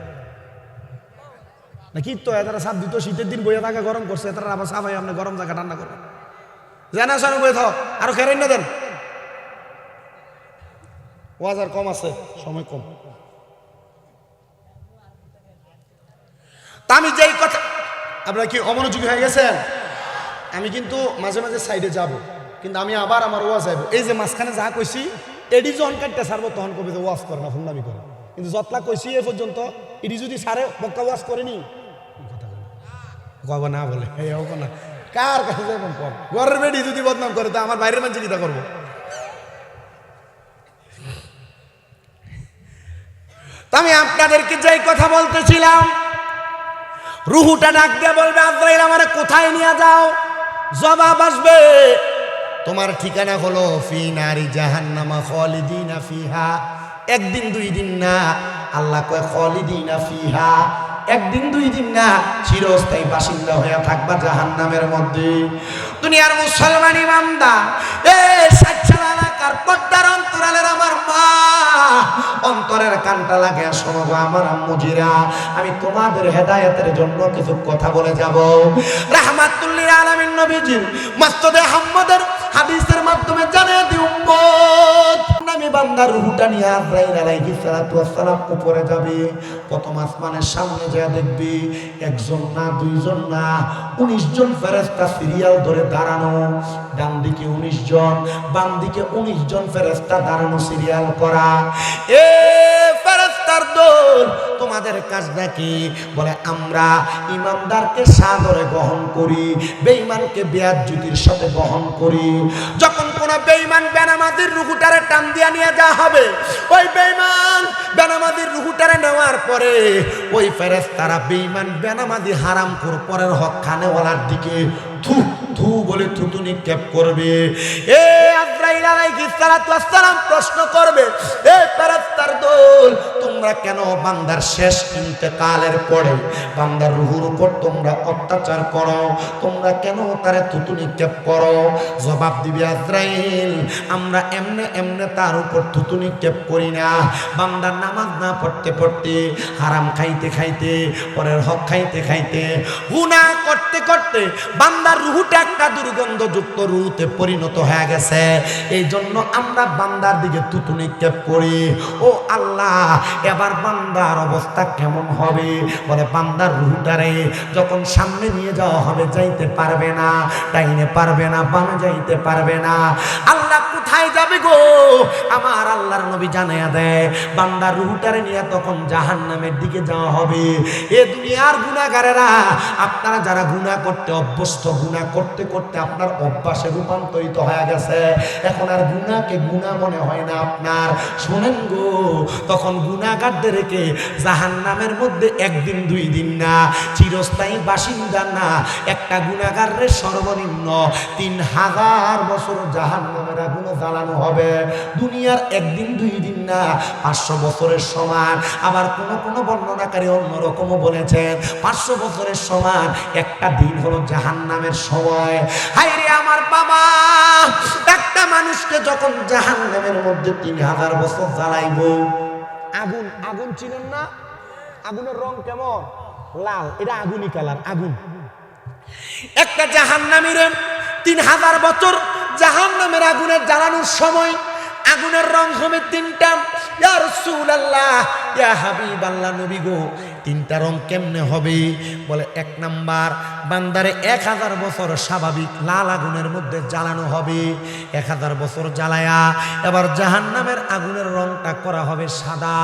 নাকি? তো এরা সাপ দিত, শীতের দিন বইয়া থাকা গরম করছে, তারা আবার সাফাই আপনি গরম জায়গা ঠান্ডা করবেন, জানা সানো বই থাও, আরো খেরেন না দেন। ওয়াজ আর কম আছে, সময় কম। তা আমি যেই কথা, আপনারা কি অমনোযোগী হয়ে গেছেন? আমি কিন্তু মাঝে মাঝে সাইডে যাব, কিন্তু আমি আবার আমার ওয়াজ আইব। এই যে মাঝখানে যা কইছি, এডি যখন কাটতে সারবো তখন কবি যে ওয়াজ করে না, ফুন্দামি করে। কিন্তু যতলা কইছি এ পর্যন্ত, এডি যদি সারে বক্কা ওয়াজ করেনি, কথা না বলে এই হোক না, কার কাছে যাবেন কম? ঘরের বেডি যদি বদনাম করে, তা আমার বাইরের মানুষ কিটা করবো? আমি আপনাদেরকে যেই কথা বলতেছিলাম, রুহুটা ডাক দিয়ে বলবে আজরাইল আমারে কোথায় নিয়ে যাও? জবাব আসবে তোমার ঠিকানা হলো ফি নারি জাহান্নামা খালিদিনা ফিহা। একদিন দুই দিন না, আল্লাহ কয় খালিদিনা ফিহা, একদিন দুই দিন না, চিরস্থায়ী বাসিন্দা হয়ে থাকবা জাহান্নামের মধ্যে। দুনিয়ার মুসলমান ইমানদার, এ সাচ্চালা এলাকার পর্দার অন্তরালের আমার মা, অন্তরের কানটা লাগে শোনো গো আমার আম্মুজিরা, আমি তোমাদের হেদায়েতের জন্য কিছু কথা বলে যাব। রাহমাতুল লিল আলামিন নবীজি মসজিদে আহমদের হাদিসের মাধ্যমে জানিয়ে দিই উম্মত, আমি বান্দার রূহটা নিয়ে আজরাইল আলাইহিস সালাতু ওয়াস সালাম উপরে যাবে। প্রথম আসমানের সামনে যা দেখবি, একজন না, দুইজন না, 19 জন ফেরেশতা সিরিয়াল ধরে দাঁড়ানো। ডান দিকে 19 জন, বাম দিকে 19 জন ফেরেশতা দাঁড়ানো, সিরিয়াল করা। এ ফেরেশতার দল, তোমাদের কাজটা কি? বলে আমরা ইমানদারকে সাদরে গ্রহণ করি, বেঈমানকে বেয়াজ্জতির সাথে গ্রহণ করি। যখন কোন বেঈমান বেনামাজির রূহটারে টান দিয়া নিয়ে যাওয়া হবে, ওই বেঈমান বেনামাজির রূহটারে নেওয়ার পরে ওই ফেরেশতারা বেঈমান বেনামাজি হারামখোর পরের হক খানেওয়ালার দিকে থু থু বলে থুতু নিক্ষেপ করবে। এ আজরাইল আলাইহিস সালাতু ওয়াস সালাম প্রশ্ন করবে, এ ফেরেশতার দল, তোমরা কেন বান্দার শেষ ইন্তেকালের পরে বান্দার রূহের উপর তোমরা অত্যাচার করো? তোমরা কেন তারে থুতু নিক্ষেপ করো? জবাব দিবে আজরাইল, আমরা এমনে এমনে তার উপর থুতু নিক্ষেপ করি না। বান্দার নামাজ না পড়তে পড়তে, হারাম খাইতে খাইতে, পরের হক খাইতে খাইতে, গুনাহ করতে করতে বান্দার রূহটা একটা দুর্গন্ধযুক্ত রূহতে পরিণত হয়ে গেছে। এই জন্য আমরা বান্দার দিকে থুতু নিক্ষেপ করি। ও আল্লাহ, এবার বান্দার অবস্থা কেমন হবে? বলে বান্দার রূহটারে যখন সামনে নিয়ে যাওয়া হবে, যাইতে পারবে না, ডাইনে পারবে না, বামে যাইতে পারবে না। আল্লাহ কোথায় যাবে গো? আমার আল্লাহর নবী জানায়া দেয়, বান্দার রূহটারে নিয়ে তখন জাহান্নামের দিকে যাওয়া হবে। এ দুনিয়ার গুনাহগারেরা, আপনারা যারা গুনাহ করতে অভ্যস্ত, গুনাহ করতে করতে আপনার অভ্যাসে রূপান্তরিত হয়ে গেছে, এখন আর গুনাহকে গুনাহ মনে হয় না আপনার। শোনেন গো, তখন গুনাহগারদেরকে জাহান্নামের মধ্যে একদিন দুই দিন না, চিরস্থায়ী বাসিন্দা না, একটা গুনাহগারের সর্বনিম্ন 3000 বছর জাহান্নামের আগুনে জ্বালানো হবে। দুনিয়ার একদিন দুই দিন না, 500 বছরের সমান। আবার কোন কোন বর্ণনাকারী অন্যরকমও বলেছেন 500 বছরের সমান একটা দিন হলো জাহান্নামের সময়। হায় রে আমার বাবা, একটা মানুষকে যখন জাহান্নামের মধ্যে 3000 বছর জ্বালাইবো, আগুন, আগুন চিনেন না? আগুনের রং কেমন? লাল, এটা আগুনই কালার, আগুন। একটা জাহান্নামীরে 3000 বছর জাহান্নামের আগুনে জ্বালানোর সময় আগুনের রং হবে 3টা। ইয়া রাসূলুল্লাহ, ইয়া হাবিবাল্লাহ, নবী গো, 3টা রং কেমনে হবে? বলে 1 নাম্বার, বান্দারে 1000 বছর স্বাভাবিক লাল আগুনের মধ্যে জ্বালানো হবে। 1000 বছর জ্বালায়া এবার জাহান্নামের আগুনের রংটা করা হবে সাদা।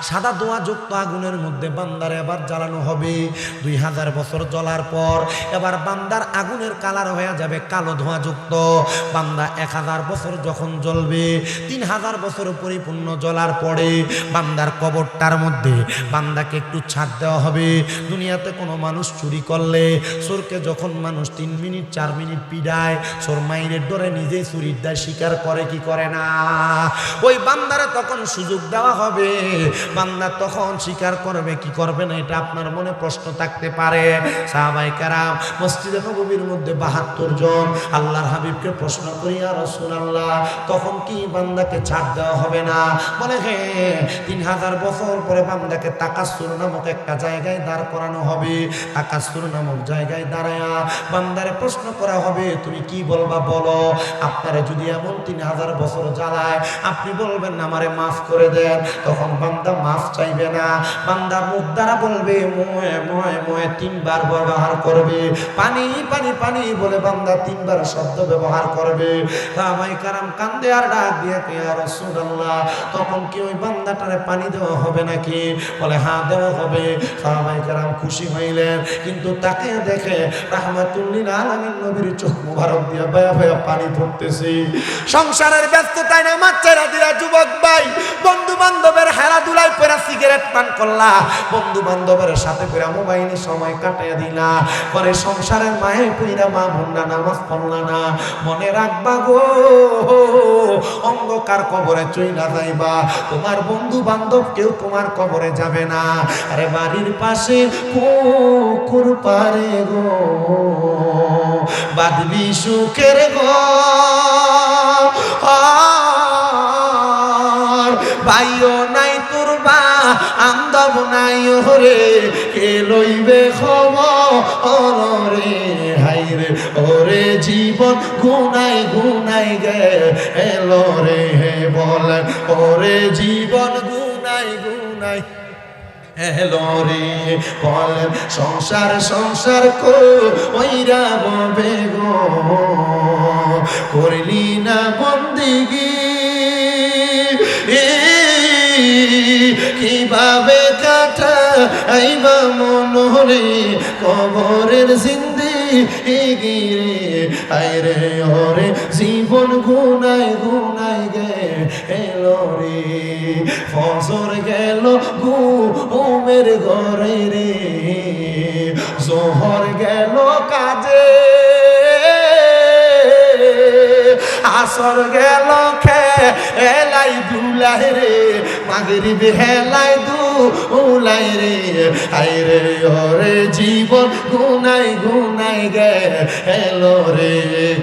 সাদা ধোঁয়াযুক্ত আগুনের মধ্যে বান্দারে এবার জ্বালানো হবে। 2000 বছর জ্বলার পর এবার বান্দার আগুনের কালার হয়ে যাবে কালো ধোঁয়াযুক্ত। বান্দা 1000 বছর যখন জ্বলবে, 3000 বছর পরিপূর্ণ জ্বলার পরে বান্দার কবরটার মধ্যে বান্দাকে একটু ছাড় দেওয়া হবে। দুনিয়াতে কোনো মানুষ চুরি করলে চোরকে যখন মানুষ 3 মিনিট 4 মিনিট পিডায়, চোর মাইরের ডরে নিজেই চুরির দায় স্বীকার করে কি করে না? ওই বান্দারে তখন সুযোগ দেওয়া হবে। বান্দা তখন স্বীকার করবে কি করবে না, এটা আপনার মনে প্রশ্ন থাকতে পারে। সাহাবায়ে কেরাম মসজিদে নববীর মধ্যে 72 জন আল্লাহর হাবিবকে প্রশ্ন করি, ইয়া রাসূলুল্লাহ, তখন কি বান্দাকে ছাড় দেওয়া হবে না? বলে হ্যাঁ, 3000 বছর পরে বান্দাকে তাকাসসুর নামক একটা জায়গায় দাঁড় করানো হবে। তাকাসসুর নামক জায়গায় দাঁড়ায়া বান্দারে প্রশ্ন করা হবে, তুমি কি বলবা বলো। আপনারা যদি এমন 3000 বছর জ্বালায়, আপনি বলবেন আমারে মাফ করে দেন, তখন বান্দা মাফ চাইবে না। বান্দা মুখ দ্বারা বলবে মোয়ে মোয়ে মোয়ে, 3 বার ব্যবহার করবে। পানি পানি পানি বলে বান্দা 3 বার শব্দ ব্যবহার করবে। সাহাবায়ে কেরাম কান্দে আর ডাক দিয়ে, ইয়া রাসূলুল্লাহ, তখন কি ওই বান্দাটারে পানি দেওয়া হবে নাকি? বলে হ্যাঁ, দেওয়া হবে। সাহাবায়ে কেরাম খুশি হইলেন, কিন্তু তাকে দেখে রাহমাতুল লিল আলামিন নবীর চোখ মুবারক দিয়ে বায়া বায়া পানি পড়তেছে। সংসারের ব্যস্ততায় নামাজ ছেড়ে দিলা যুবক ভাই, বন্ধু বান্ধবের খেলাধুলায় পড়া সিগারেট পান করলা, বন্ধু বান্ধবের সাথে করে মোবাইলে সময় কাটাইয়া দিলা, পরে সংসারের মায়ে পইরা মা বোনরা নামাজ পড়লা না। মনে রাখবা গো, অন্ধকার কবরে চইলা যাইবা, তোমার বন্ধু বান্ধব কেউ তোমার কবরে যাবে না। আরে বাড়ির পাশে পুকুর পারে গো, বাদলি সুখের গো, ভাইও নাই তোর বা আন্দব নাই ওরে, কে লইবে খবর রে, হাই রে ওরে জীবন গুনাই গুনাই গে এলো রে, বলেন ওরে জীবন গুনাই গুনাই এলো রে, বলেন সংসার সংসার কইরা ববে গো, করলি না বন্দিগি, কিভাবে কাটাইবা মনরে কবরের জিন্দেগি রে, আইরে ওরে জীবন গুনাই গুনাই গে এলো রে, ফজর গেল ঘুমের ঘরে রে, জোহর গেল কাজে, আসর গেল হেলাই দুলাই রে মাগরিব হেলাই দুলাই রে হায় রে ওরে জীবন গুনাই গুনাই গে হেলো রে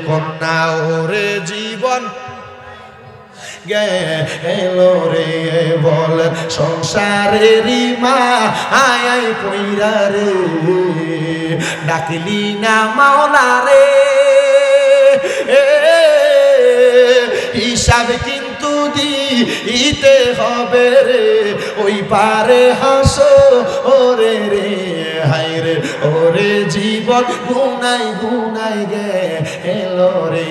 কন্যা ওরে জীবন গেলো রে বল সংসারেরই মা আয় পইরা রে ডাকলি না মাওলা রে হিসাব কিন্তু দিতে হবে রে ওই পারে হাসো ওরে রে হায় রে ওরে জীবন গুনাই গুনাই গে এলো রে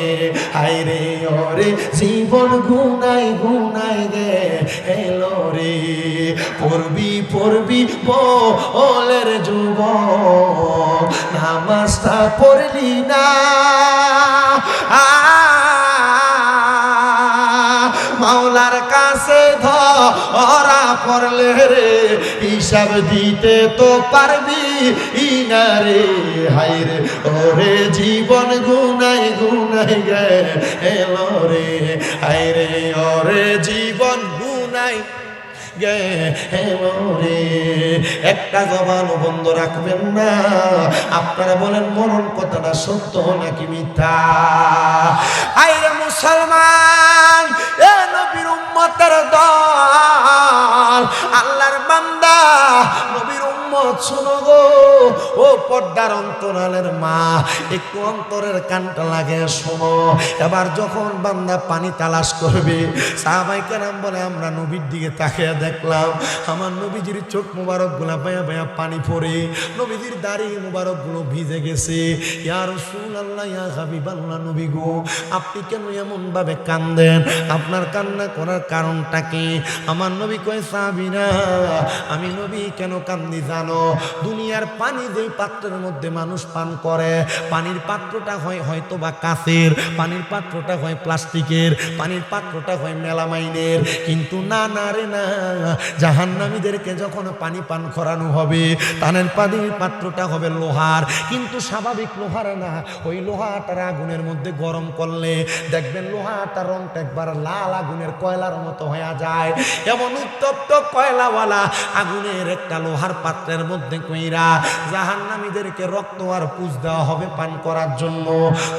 হায় রে ওরে জীবন গুনাই গুনাই গে এলো রে পড়বি পড়বি বলের যুব নামাজটা পড়লি না মাওলার কাছে ধরা পড়লে রে হিসাব দিতে তো পারবি না রে হায় রে ওরে জীবন গুনাই গুনাই গে এলো রে হায় রে ওরে জীবন গুনাই গে এলো রে একটা জবান বন্ধ রাখবেন না আপনারা বলেন মরণ কথাটা সত্য নাকি মিথ্যা হায় রে মুসলমান এ নবীর উম্মতের দল আল্লাহর বান্দা নবীর উম্মত শুনো গো ও পর্দার অন্তরালের মা একটু অন্তরের কানটা লাগে শোনো এবার যখন বান্দা পানি তালাশ করবে সাহাবায়ে কেরাম বলে আমরা নবীর দিকে তাকিয়ে দেখলাম আমার নবীজির চোখ মুবারক গুলা বায়া বায়া পানি পড়ে নবীজির দাড়ি মুবারক গুলো ভিজে গেছে ইয়া রাসূলুল্লাহ ইয়া হাবিবাল্লাহ নবী গো আপনি কেন এমন ভাবে কান্দেন আপনার কান্না করার কারণটা কি আমার নবী কয় সাহাবীরা আমি নবী কেন কান্দি জানো দুনিয়ার পানি যেই পাত্রের মধ্যে মানুষ পান করে পানির পাত্রটা হয় হয়তো বা কাচের পানির পাত্রটা হয় প্লাস্টিকের পানির পাত্রটা হয় মেলামাইনের কিন্তু না না রে না জাহান্নামীদেরকে যখন পানি পান করানো হবে তানের পানির পাত্রটা হবে লোহার কিন্তু স্বাভাবিক লোহার না ওই লোহাটার আগুনের মধ্যে গরম করলে দেখবেন লোহাটার রংটা একবার লাল আগুনের কয়লার মতো হয়ে যায় এমন উত্তপ্ত কয়লাওয়ালা আগুনের একটা লোহার পাত্রের মধ্যে কইরা জাহান্নামীদেরকে রক্ত আর পুষ দেওয়া হবে পান করার জন্য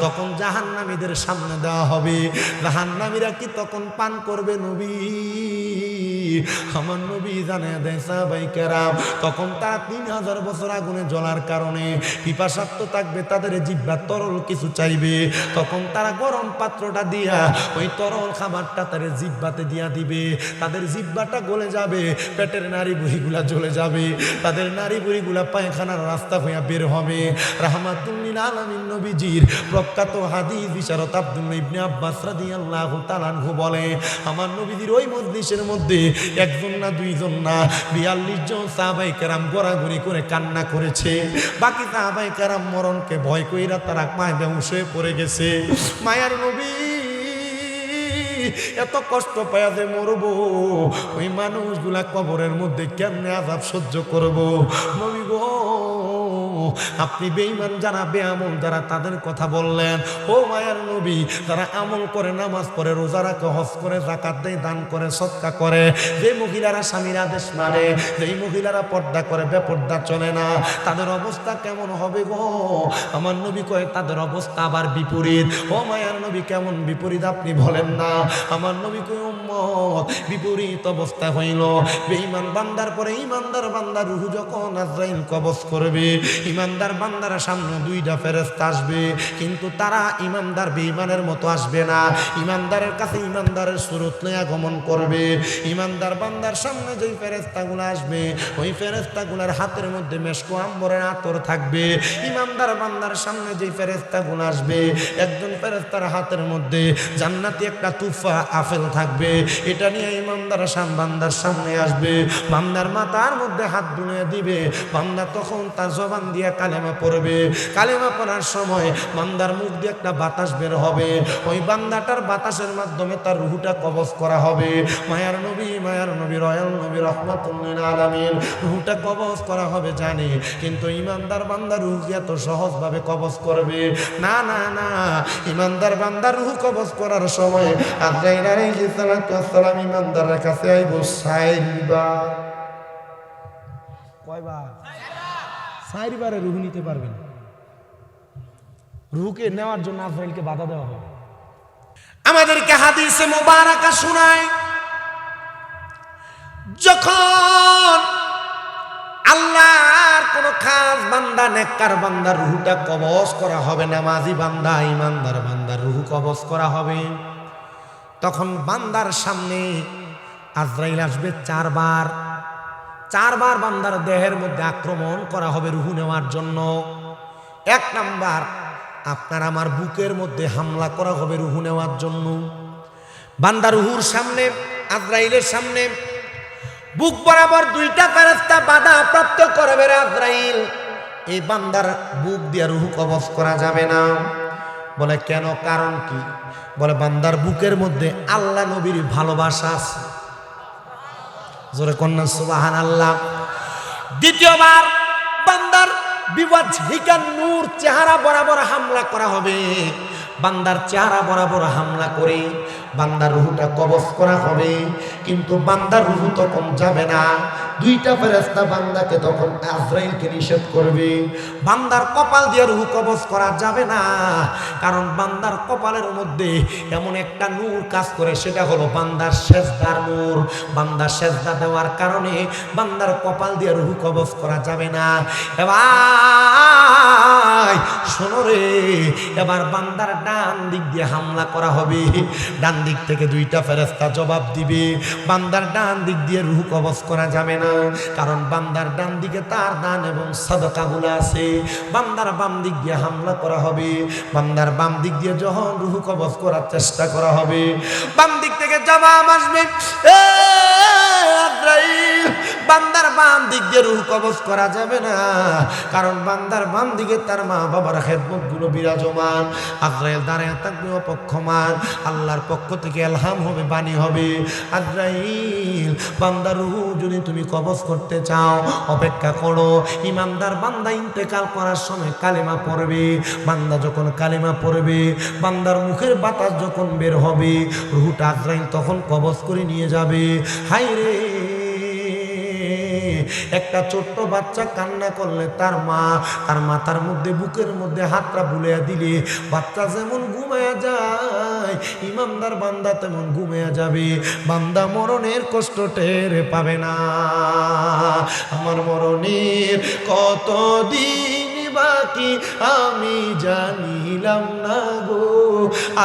তখন জাহান্নামীদের সামনে দেওয়া হবে জাহান্নামীরা কি তখন পান করবে নবী আমার নবী জানে দেয় সাহাবায়ে কেরাম তখন তারা 3000 বছর আগুনে জ্বলার কারণে পিপাসার্ত থাকবে তাদের জিহ্বা তরল কিছু চাইবে তখন তারা গরম পাত্রটা দিয়া ওই তরল খাবারটা তাদের জিহ্বাতে দিয়া দিবে তাদের জিহ্বাটা গলে যাবে পেটের নাড়ি বুড়িগুলা জ্বলে যাবে তাদের নাড়ি বুড়িগুলা পায়খানার রাস্তা হইয়া বের হবে রাহমাতুল লিল আলামিন নবীজির প্রখ্যাত হাদিস বিশারদ আব্দুল্লাহ ইবনে আব্বাস রাদিয়াল্লাহু তাআলা আনহু বলে আমার নবীজির ওই মজলিসের মধ্যে একজন না দুইজন না 42 জন সাহাবায়ে কেরাম গোরাগুরি করে কান্না করেছে বাকি সাহাবায়ে কেরাম মরণকে ভয় কইরা তারা মায় বেহুশ হয়ে পড়ে গেছে মায়ার নবী এত কষ্ট পায়া যে মরবো ওই মানুষগুলা কবরের মধ্যে কেমনে আযাব সহ্য করবো নবী গো আপনি বেঈমান যারা বেআমল যারা তাদের কথা বললেন ও মায়ার নবী যারা আমল করে নামাজ পড়ে রোজা রাখে হজ করে যাকাত দেয় দান করে সদকা করে যে মহিলারা স্বামীর আদেশ মানে যেই মহিলারা পর্দা করে বেপর্দা চলে না তাদের অবস্থা কেমন হবে গো আমার নবী কয় তাদের অবস্থা আবার বিপরীত ও মায়ার নবী কেমন বিপরীত আপনি বলেন না আমার নবী কয় উম্মত বিপরীত অবস্থা হইল বেঈমান বান্দার পরে ঈমানদার বান্দার রূহ যখন আজরাইল কবজ করবে ইমানদার বান্দার সামনে দুইটা ফেরেশতা আসবে কিন্তু তারা ইমানদার বেঈমানের মতো আসবে না ইমানদারের কাছে ইমানদারের সুরত নিয়ে আগমন করবে ইমানদার বান্দার সামনে যেই ফেরেশতাগুলো আসবে ওই ফেরেশতাগুলোর হাতের মধ্যে মেশক আম্বরের আতর থাকবে ইমানদার বান্দার সামনে যেই ফেরেশতাগুলো আসবে একজন ফেরেশতার হাতের মধ্যে জান্নাতি একটা তুফা আপেল থাকবে এটা নিয়ে ইমানদার বান্দার সামনে আসবে বান্দার মাথার মধ্যে হাত বুলিয়ে দিবে বান্দা তখন তার জবান দিয়ে দিয়া কালেমা পড়বে। কালেমা পড়ার সময় বান্দার মুখ দিয়ে একটা বাতাস বের হবে, ওই বান্দাটার বাতাসের মাধ্যমে তার রুহটা কবজ করা হবে। মায়ার নবী রয়াল নবী রাহমাতুল লিল আলামিন রুহটা কবজ করা হবে জানে, কিন্তু ইমানদার বান্দা রুহ এত সহজভাবে কবজ করবে না। না না, ইমানদার বান্দা রুহ কবজ করার সময় আজরাইল আলাইহিস সালাতু ওয়াস সালাম ইমানদারের কাছে আইব সাইবার। কয়বার? চারবারে রুহ নিতে পারবেন। রুহকে নেওয়ার জন্য আজরাইলকে বাধা দেওয়া হবে। আমাদেরকে হাদিসে মুবারাকা শোনায়, যখন আল্লাহর কোন খাস বান্দা নেককার বান্দার রুহটা কবজ করা হবে, নামাজি বান্দা ইমানদার বান্দার রুহ কবজ করা হবে, তখন বান্দার সামনে আজরাইল আসবে চারবার বান্দার দেহের মধ্যে আক্রমণ করা হবে রুহ নেওয়ার জন্য। এক নাম্বার, আপনার আমার বুকের মধ্যে হামলা করা হবে রুহ নেওয়ার জন্য। বান্দা রুহুর সামনে আজরাইলের সামনে বুক বরাবর দুইটা ফেরেশতা বাধা প্রাপ্ত করবে। আজরাইল, এই বান্দার বুক দিয়ে রুহ কবজ করা যাবে না। বলে কেন? কারণ কি? বলে বান্দার বুকের মধ্যে আল্লাহ নবীর ভালোবাসা আছে। জোরে কন্যা সুবহানাল্লাহ। দ্বিতীয়বার বান্দার বিওয়াজহিকা নূর চেহারা বরাবর হামলা করা হবে। বান্দার চেহারা বরাবর হামলা করে বান্দার রুহটা কবজ করা হবে, কিন্তু বান্দার রুহ তখন যাবে না। দুইটা ফেরেশতা বান্দাকে তখন আজরাইলকে নিষেধ করবে। বান্দার কপাল দিয়ে রুহ কবজ করা যাবে না, কারণ বান্দার কপালের মধ্যে এমন একটা নূর কাজ করে, সেটা হলো বান্দার সেজদার নূর। বান্দার সেজদা দেওয়ার কারণে বান্দার কপাল দিয়ে রুহ কবজ করা যাবে না। এবার শোনো রে, এবার বান্দার ডান দিক দিয়ে হামলা করা হবে। ডান দিক থেকে দুইটা ফেরেশতা জবাব দিবে। বান্দার ডান দিক দিয়ে রুহ কবজ করা যাবে না, কারণ বান্দার ডান দিকে তার দান এবং সাদাকাগুলো আছে। বান্দার বাম দিক দিয়ে হামলা করা হবে। বান্দার বাম দিক দিয়ে যখন রুহ কবজ করার চেষ্টা করা হবে, বাম দিক থেকে জবাব আসবে, বান্দার বাম দিক দিয়ে রুহ কবজ করা যাবে না, কারণ বান্দার বাম দিকে তার মা বাবার খেদমত গুলো বিরাজমান। আজরাইল দাঁড়ায় থাকবে অপক্ষমান, আল্লাহর পক্ষ থেকে এলহাম হবে, বাণী হবে, আজরাইল বান্দার রুহ যদি তুমি কবজ করতে চাও অপেক্ষা করো। ইমানদার বান্দা ইন্তেকাল করার সময় কালেমা পড়বে। বান্দা যখন কালেমা পড়বে, বান্দার মুখের বাতাস যখন বের হবে, রুহটা আজরাইল তখন কবজ করে নিয়ে যাবে। হায় রে, একটা ছোট্ট বাচ্চা কান্না করলে তার মাথার মধ্যে বুকের মধ্যে হাতটা বুলিয়ে দিলে বাচ্চা যেমন ঘুমায়া যায়, ইমানদার বান্দা তেমন ঘুমায়া যাবে। বান্দা মরণের কষ্ট টের পাবে না। আমার মরণের কতদিন বাকি আমি জানিলাম না গো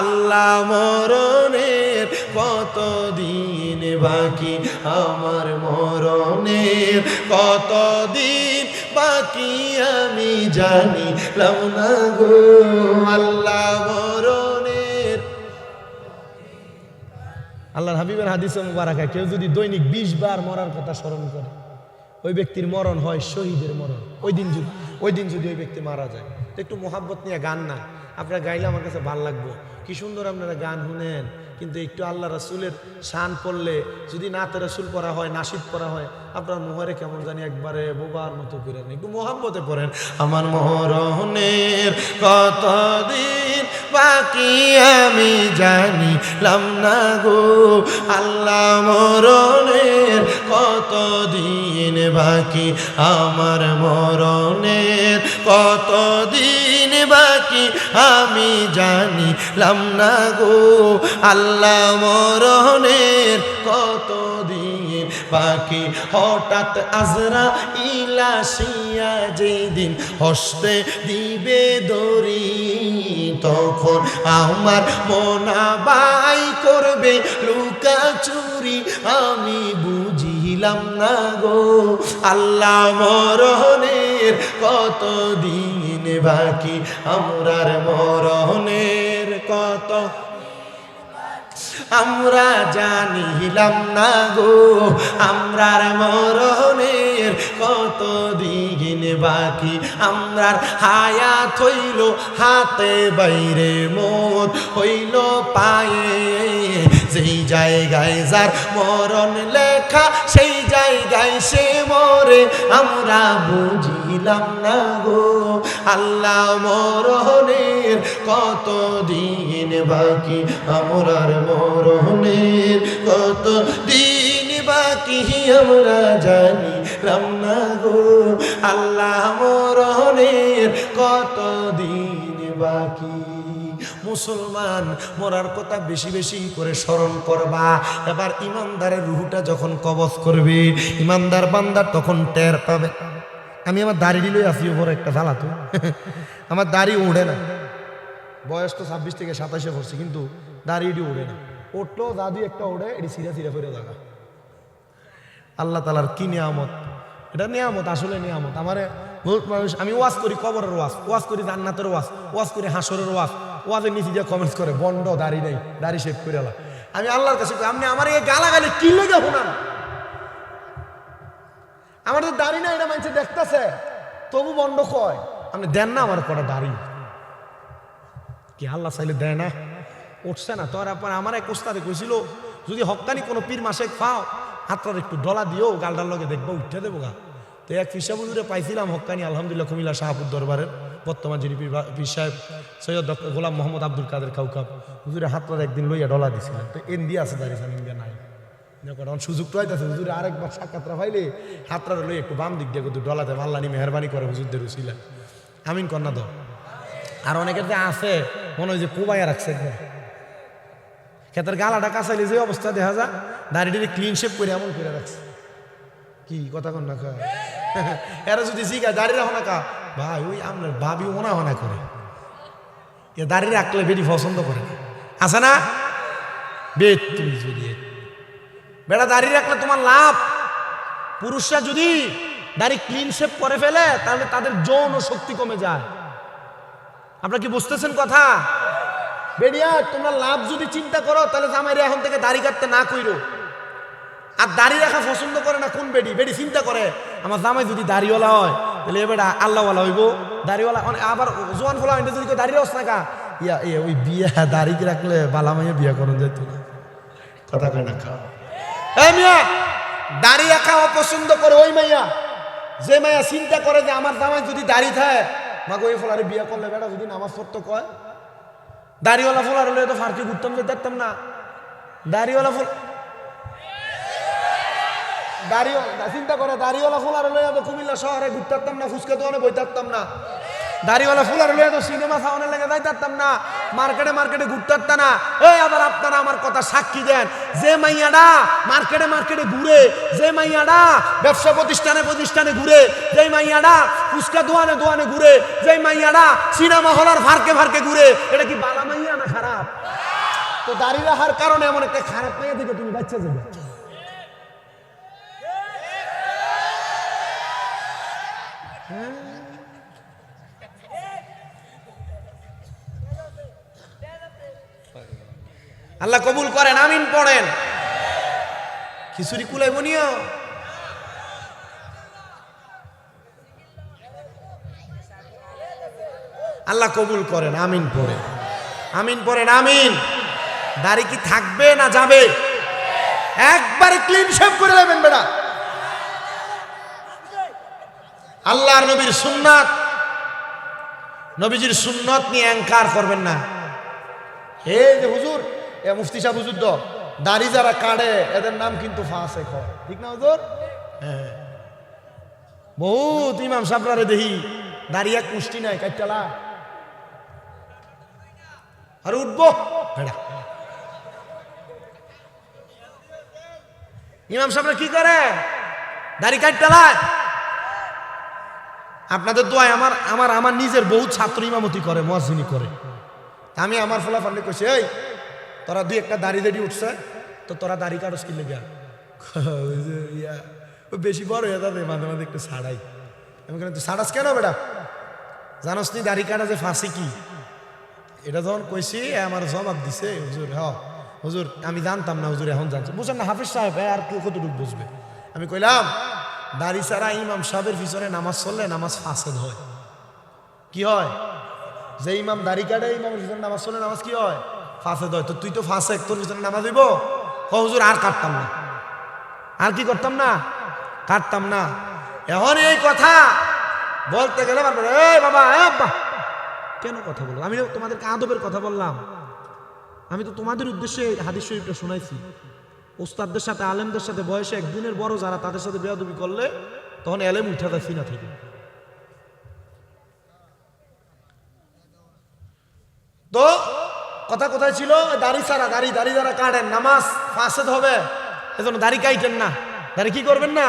আল্লাহ, মরণের কতদিন বাকি, আমার মরণের কতদিন বাকি আমি জানিলাম না গো আল্লাহ, মরণের। আল্লাহর হাবিবের হাদিসে মুবারাকা, কেউ যদি দৈনিক 20 বার মরার কথা স্মরণ করে, ওই ব্যক্তির মরণ হয় শহীদের মরণ। ওই দিন যদি ওই ব্যক্তি মারা যায়, তো একটু মোহাব্বত নিয়ে গান না আপনারা গাইলে আমার কাছে ভালো লাগবে। কি সুন্দর আপনারা গান শুনেন, কিন্তু একটু আল্লাহ রাসূলের শান পড়লে, যদি নাতে রাসূল পড়া হয়, নাশিদ পড়া হয়, আপনার মোহরে কেমন জানি একবারে বোবার মতো করেন। একটু মোহাব্বতে পড়েন। আমার মরণের কতদিন বাকি আমি জানিলাম না গো আল্লাহ, মরণের কতদিন বাকি, আমার মরণের কতদিন বাকি আমি জানিলাম না গো আল্লাহ, মরণের কতদিন বাকি। হঠাৎ আজরাইল আসিয়া যেদিন হস্তে দিবে দড়ি, তখন আমার মনা বাই করবে লুকা চুরি, আমি বুঝিলাম না গো আল্লাহ, মরণের কতদিন বাকি, আমরার মরণের কত আমরা জানিলাম না গো আমরার মরণের কত দিন বাকি, আমরার হায়াত হইল হাতে বাইরে মত হইল পায়ে, যেই জায়গায় যার মরণ লেখা সেই জায়গায় সে মরে, আমরা বুঝিলাম না গো আল্লাহ মরণের কত দিন বাকি, আমরার মরণের কত দিন বাকি, আমরা জানিলাম না গো আল্লাহ মরণের কত দিন বাকি। মুসলমান মরার কথা বেশি বেশি করে স্মরণ করবা। এবার ইমানদারের রুহটা যখন কবজ করবে, ইমানদার বান্দার তখন টের পাবে। আমি আমার দাড়ি দিলেই আসি ওপর একটা জ্বালাতো, আমার দাড়ি উড়ে না, বয়স তো 26 থেকে 27 পড়ছে, কিন্তু দাড়িটি উড়ে না, উঠলো দাদু একটা ওড়ে, এটি সিরা সিরা ফিরে লাগা। আল্লাহ তালার কি নিয়ামত, এটা নিয়ামত, আসলে নিয়ামত। আমারে বহুত মানুষ, আমি ওয়াজ করি কবরের ওয়াজ, ওয়াজ করি জান্নাতের ওয়াজ, ওয়াজ করি হাসরের ওয়াজ, ওয়াজের নিচে দিয়ে কমেন্টস করে বন্ড দাড়ি নেই, দাড়ি শেভ করে এলা। আমি আল্লাহর কাছে আপনি আমার এই গালাগালি কি লেগে শোনান, আমার তো দাড়ি না, এটা মানুষে দেখতেছে তবু বন্ড কয়, আপনি দেন না আমার কটা দাড়ি, কি আল্লাহ চাইলে দেয় না? উঠছে না তোর আপনার। আমার এক ওস্তাদে কইছিল যদি হক্কানি কোনো পীর মাসে পাও হাতটার একটু ডলা দিও, গালটার লগে দেখবো উঠে দেবো গা। তো এক ফিসা হুজুরে পাইছিলাম হক্কানি, আলহামদুলিল্লাহ কুমিল্লা শাহপুর দরবারের বর্তমান যিনি পীর সাহেব সৈয়দ ডক্টর গোলাম মোহাম্মদ আব্দুল কাদের কাউকাব হুজুরে হাতটার একদিন লইয়া ডলা দিছিলেন। তো এনদি আছে দাঁড়িয়েছেন, ইন্ডিয়া নাই, সুযোগ তো হইতেছে হুজুরে আরেকবার সাক্ষাৎরা পাইলে হাতটা লই একটু বাম দিক দিয়ে কিন্তু ডলাতে আল্লাহ মেহরবানি করে হুজুরদের উছিলেন, আমিন কন্যা তো। আর অনেকের যে আছে মনে হয় যে কোবাইয়া রাখছে, ক্ষেতের গালাটা কাছাইলে যে অবস্থা দেখা যায়, দাড়িটি ক্লিন শেপ করে এমন করে রাখছে। কি কথা কন না কা এরা যদি জিগা দাড়ি রাখো না কা ভাই, ওই আপনার ভাবি ওনা হনা করে, এ দাড়ি রাখলে বেটি পছন্দ করে, আছে না? বেট তুমি যদি বেটা দাড়ি রাখলে তোমার লাভ। পুরুষরা যদি দাড়ি ক্লিন শেপ করে ফেলে তাহলে তাদের যৌন শক্তি কমে যায়। আপনারা কি বুঝতেছেন কথা? বেরিয়া তোমরা লাভ যদি চিন্তা করো তাহলে জামাইরা এখন থেকে দাড়ি কাটতে না কইরো। আর দাড়ি রাখা পছন্দ করে না কোন বেডি? বেডি চিন্তা করে আমার জামাই যদি দাড়িওয়ালা হয় তাহলে এ বেটা আল্লাহওয়ালা হইব, দাড়িওয়ালা। আবার জোয়ান ফোলা যদি কেউ দাড়ি রস নাকা ইয়া এ ওই বিয়া দাড়ি রাখলে বালা মাইয়া বিয়া করেন যেত না, কথা কয় না খাও। এই মিয়া দাড়ি রাখা অপছন্দ করে ওই মাইয়া, যে মাইয়া চিন্তা করে যে আমার জামাই যদি দাড়ি থাকে মাগো এই ফোলারে বিয়া করলে বেটা যদি নামাজ পড়তো কয়। দাড়িওয়ালা ফোলার হলে তো ফার্কে ঘুরতাম যে দেখতাম না। দাড়িওয়ালা ফোল দাড়িওয়ালা চিন্তা করে দাড়িওয়ালা ফোলার হলে তো কুমিল্লা শহরে ঘুরতাম না, ফুচকা দোকানে বই থাকতাম না। দাড়িওয়ালা ফুলার হলে তো সিনেমা সাউনে লেগে যাইতাম না, মার্কেটে মার্কেটে ঘুরতাম না। এই আবার আপনারা আমার কথা সাক্ষী দেন, যে মাইয়াডা মার্কেটে মার্কেটে ঘুরে, যে মাইয়াডা ব্যবসা প্রতিষ্ঠানে প্রতিষ্ঠানে ঘুরে, যে মাইয়াডা ফুচকা দোকানে দোকানে ঘুরে, যে মাইয়াডা সিনেমা হলার ফার্কে ফার্কে ঘুরে, এটা কি বালা মাইয়া না খারাপ? তো দাড়ি রাখার কারণে এমন একটা খারাপ মাইয়া থেকে তুমি বাচ্চা যাবে। আল্লাহ কবুল করেন, আমিন পড়েন। খিচুড়ি কুলাই বনিও আল্লাহ কবুল করেন, আমিন পড়েন, আমিন পড়েন, আমিন। দাড়ি কি থাকবে না যাবে? একবারে ক্লিন শেভ করে নেবেন বেটা। আল্লাহর নবীর সুন্নাত, নবীজির সুন্নত নিয়ে অ্যাঙ্কার করবেন না। এই যে হুজুর এ মুফতি সাহেব হুজুর তো দাড়ি যারা কাটে এদের নাম কিন্তু ফাঁসে কর, ঠিক না হুজুর? হ্যাঁ, বহুত ইমাম সাবরারে দেখি দাড়ি এক মুষ্টি নাই কাটটালা আর উঠবো ভেড়া। ইমাম সাবরা কি করে? দাড়ি কাটটালায়। আপনাদের দোয়ায় আমার আমার আমার নিজের বহুত ছাত্র ইমামতি করে, মুয়াজ্জিনি করে। আমি আমার ফলা ফান্ডে কইছি, এই তোরা দুই একটা দাড়ি দাড়ি উঠছে তো তোরা দাড়ি কাটস কি লেগে? বেশি বড় হয়ে যাবে, মাঝে মাঝে একটু ছাড়াই। আমি কেন তুই ছাড়াস কেন বেটা? জানোস নি দাড়ি কাটা যে ফাঁসি কি? এটা যখন কইছি আমার জবাব দিছে হুজুর, হ্যাঁ হুজুর আমি জানতাম না, হুজুর এখন জানছি। বুঝছেন না, হাফিজ সাহেব আর কেউ কতটুকু বুঝবে। আমি কইলাম দাড়ি ছাড়া ইমাম সাহেবের পিছনে নামাজ চললে নামাজ ফাসেদ হয়। কি হয়? যে ইমাম দাড়ি কাটে ইমামের পিছনে নামাজ চললে নামাজ কি হয়? ফাসেদ হয়। তো তুই তো ফাসেক, তোর পিছনে নামাজ হইব? হুজুর আর কাটতাম না। আর কি করতাম না? কাটতাম না। এখন এই কথা বলতে গেলে এই বাবা আব্বা কেন কথা বলো? আমি তোমাদেরকে আদবের কথা বললাম। আমি তো তোমাদের উদ্দেশ্যে হাদিস শরীফটা শোনাইছি। ওস্তাদদের সাথে আলেমদের সাথে বয়সে একদিনের বড় যারা, তাদের সাথে বেয়াদবি করলে তখন এলেম উঠে যায় সিনা থেকে। তো কথা কোথায় ছিল? দাড়ি ছাড়া, দাড়ি যারা কাটেন নামাজ ফাসেদ হবে, এজন্য দাড়ি কাটেন না। দাড়ি কি করবেন না?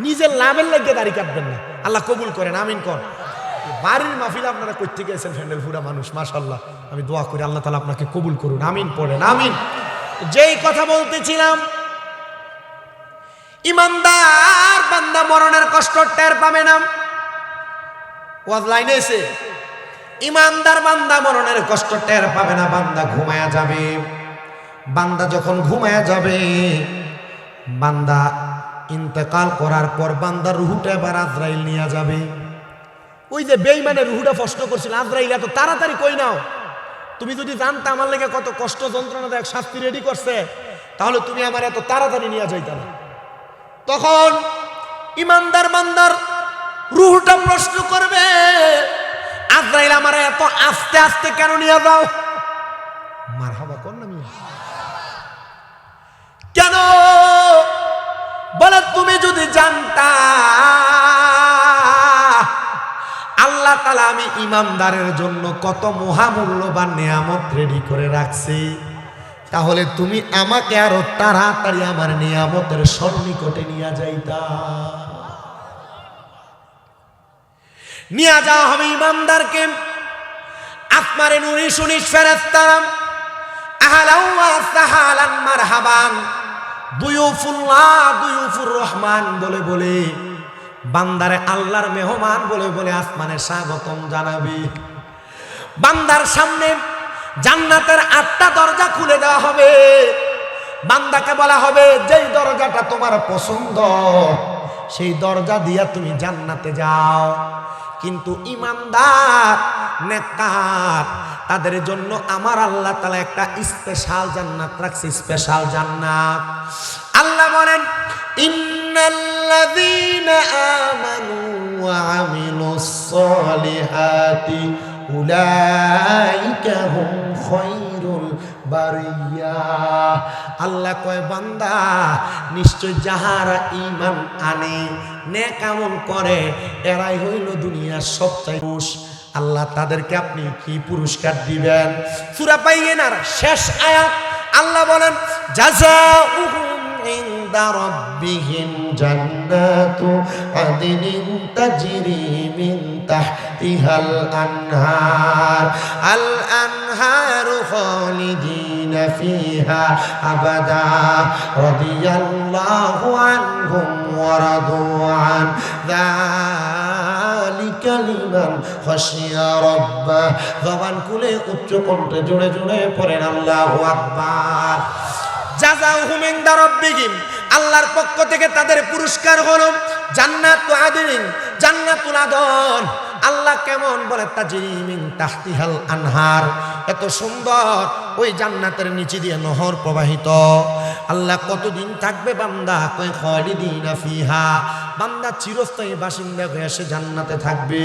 নিজের লাভের লাগিয়ে দাড়ি কাটবেন না। আল্লাহ কবুল করেন, আমিন কর। বাড়ির মাহফিলে আপনারা করতে গেছেন, ফ্যান্ডেল পুরা মানুষ, মাশাআল্লাহ। আমি দোয়া করি আল্লাহ তাআলা আপনাকে কবুল করুন, আমিন পড়েন, আমিন। যেই কথা বলতেছিলাম, ইমানদার বান্দা মরণের কষ্ট টের পাবে না। ওয়াজ লাইনে এসে ইমানদার বান্দা মরণের কষ্ট টের পাবে না। বান্দা ঘুমায়া যাবে। বান্দা যখন ঘুমায়া যাবে, বান্দা ইন্তেকাল করার পর বান্দার রুহুটা এবার আজরাইল নিয়ে যাবে। ওই যে বেঈমানের রুহুটা প্রশ্ন করছিল, আজরাইল এত তাড়াতাড়ি কই নাও? তুমি যদি জানতে আমার লেগে কত কষ্ট যন্ত্রণাদায়ক শাস্তি রেডি করছে, তাহলে তুমি আমার এত তাড়াতাড়ি নিয়ে যাইতা না। তখন ইমানদার বান্দার রুহুটা প্রশ্ন করবে, আজরাইল আমার এত আস্তে আস্তে কেন নিয়ে যাও? মারহাবা কোন না মিয়া, কেন? বলে তুমি যদি জানতা আল্লাহ তাআলা আমি ইমানদারের জন্য কত মহামূল্যবান নিয়ামত রেডি করে রাখছি, তাহলে তুমি আমাকে আরো তাড়াতাড়ি আমার নিয়ামতের সন্নিকটে নিয়ে যাইতা। নিয়ে যাওয়া হবে ইমানদারকে। আসমানে নূরে 19 ফেরেশতারা আহলান ওয়া সাহালান মারহাবান দুয়ুফুল্লাহ দুয়ুফুর রহমান বলে বলে বান্দারে আল্লাহর মেহমান বলে বলে আসমানে স্বাগতম জানাবে। বান্দার সামনে জান্নাতের 8টা দরজা খুলে দেওয়া হবে। বান্দাকে বলা হবে, যেই দরজাটা তোমার পছন্দ সেই দরজা দিয়া তুমি জান্নাতে যাও। কিন্তু ইমানদার নেককার তাদের জন্য আমার আল্লাহ তাআলা একটা স্পেশাল জান্নাত রাখছে, স্পেশাল জান্নাত। আল্লাহ বলেন, ইন্নাল্লাযীনা আমানু ওয়া আমিলুস সলিহাতি উলাইকা হুম খায়রুল বারিয়া। আল্লাহ কয়, বান্দা নিশ্চয় যাহারা ঈমান আনে, নেক আমল করে, এরাই হইল দুনিয়ার সবচেয়ে পুরুষ। আল্লাহ তাদেরকে আপনি কি পুরস্কার দিবেন? সূরা বাইয়িনার শেষ আয়াত আল্লাহ বলেন, জাযাউহুম ইনদা রাব্বিহিম জান্নাতু আদনিন তাজরি মিন তাহতিহাল আনহার আল আনহারু খালিদিনা ফিহা আবাদা রাদিয়াল্লাহু আনহুম ওয়া রাদু আন যালিকা লিমান খাশিয়া রাব্বাহ। জবান খুলে উচ্চ কণ্ঠে জোরে জোরে পড়েন আল্লাহু আকবার। জাযাউহুম ইনদা রাব্বিহিম, আল্লাহর পক্ষ থেকে তাদের পুরস্কার হলো জান্নাতুল আদন, জান্নাতুল আদন। আল্লাহ কেমন বলে, তাজরি মিন তাহতিহাল আনহার, এত সুন্দর ওই জান্নাতের নিচে দিয়ে নহর প্রবাহিত। আল্লাহ কতদিন থাকবে বান্দা? কয় খালিদিনা ফিহা, বান্দা চিরস্থায়ী বাসিন্দা হয়ে সে জান্নাতে থাকবে,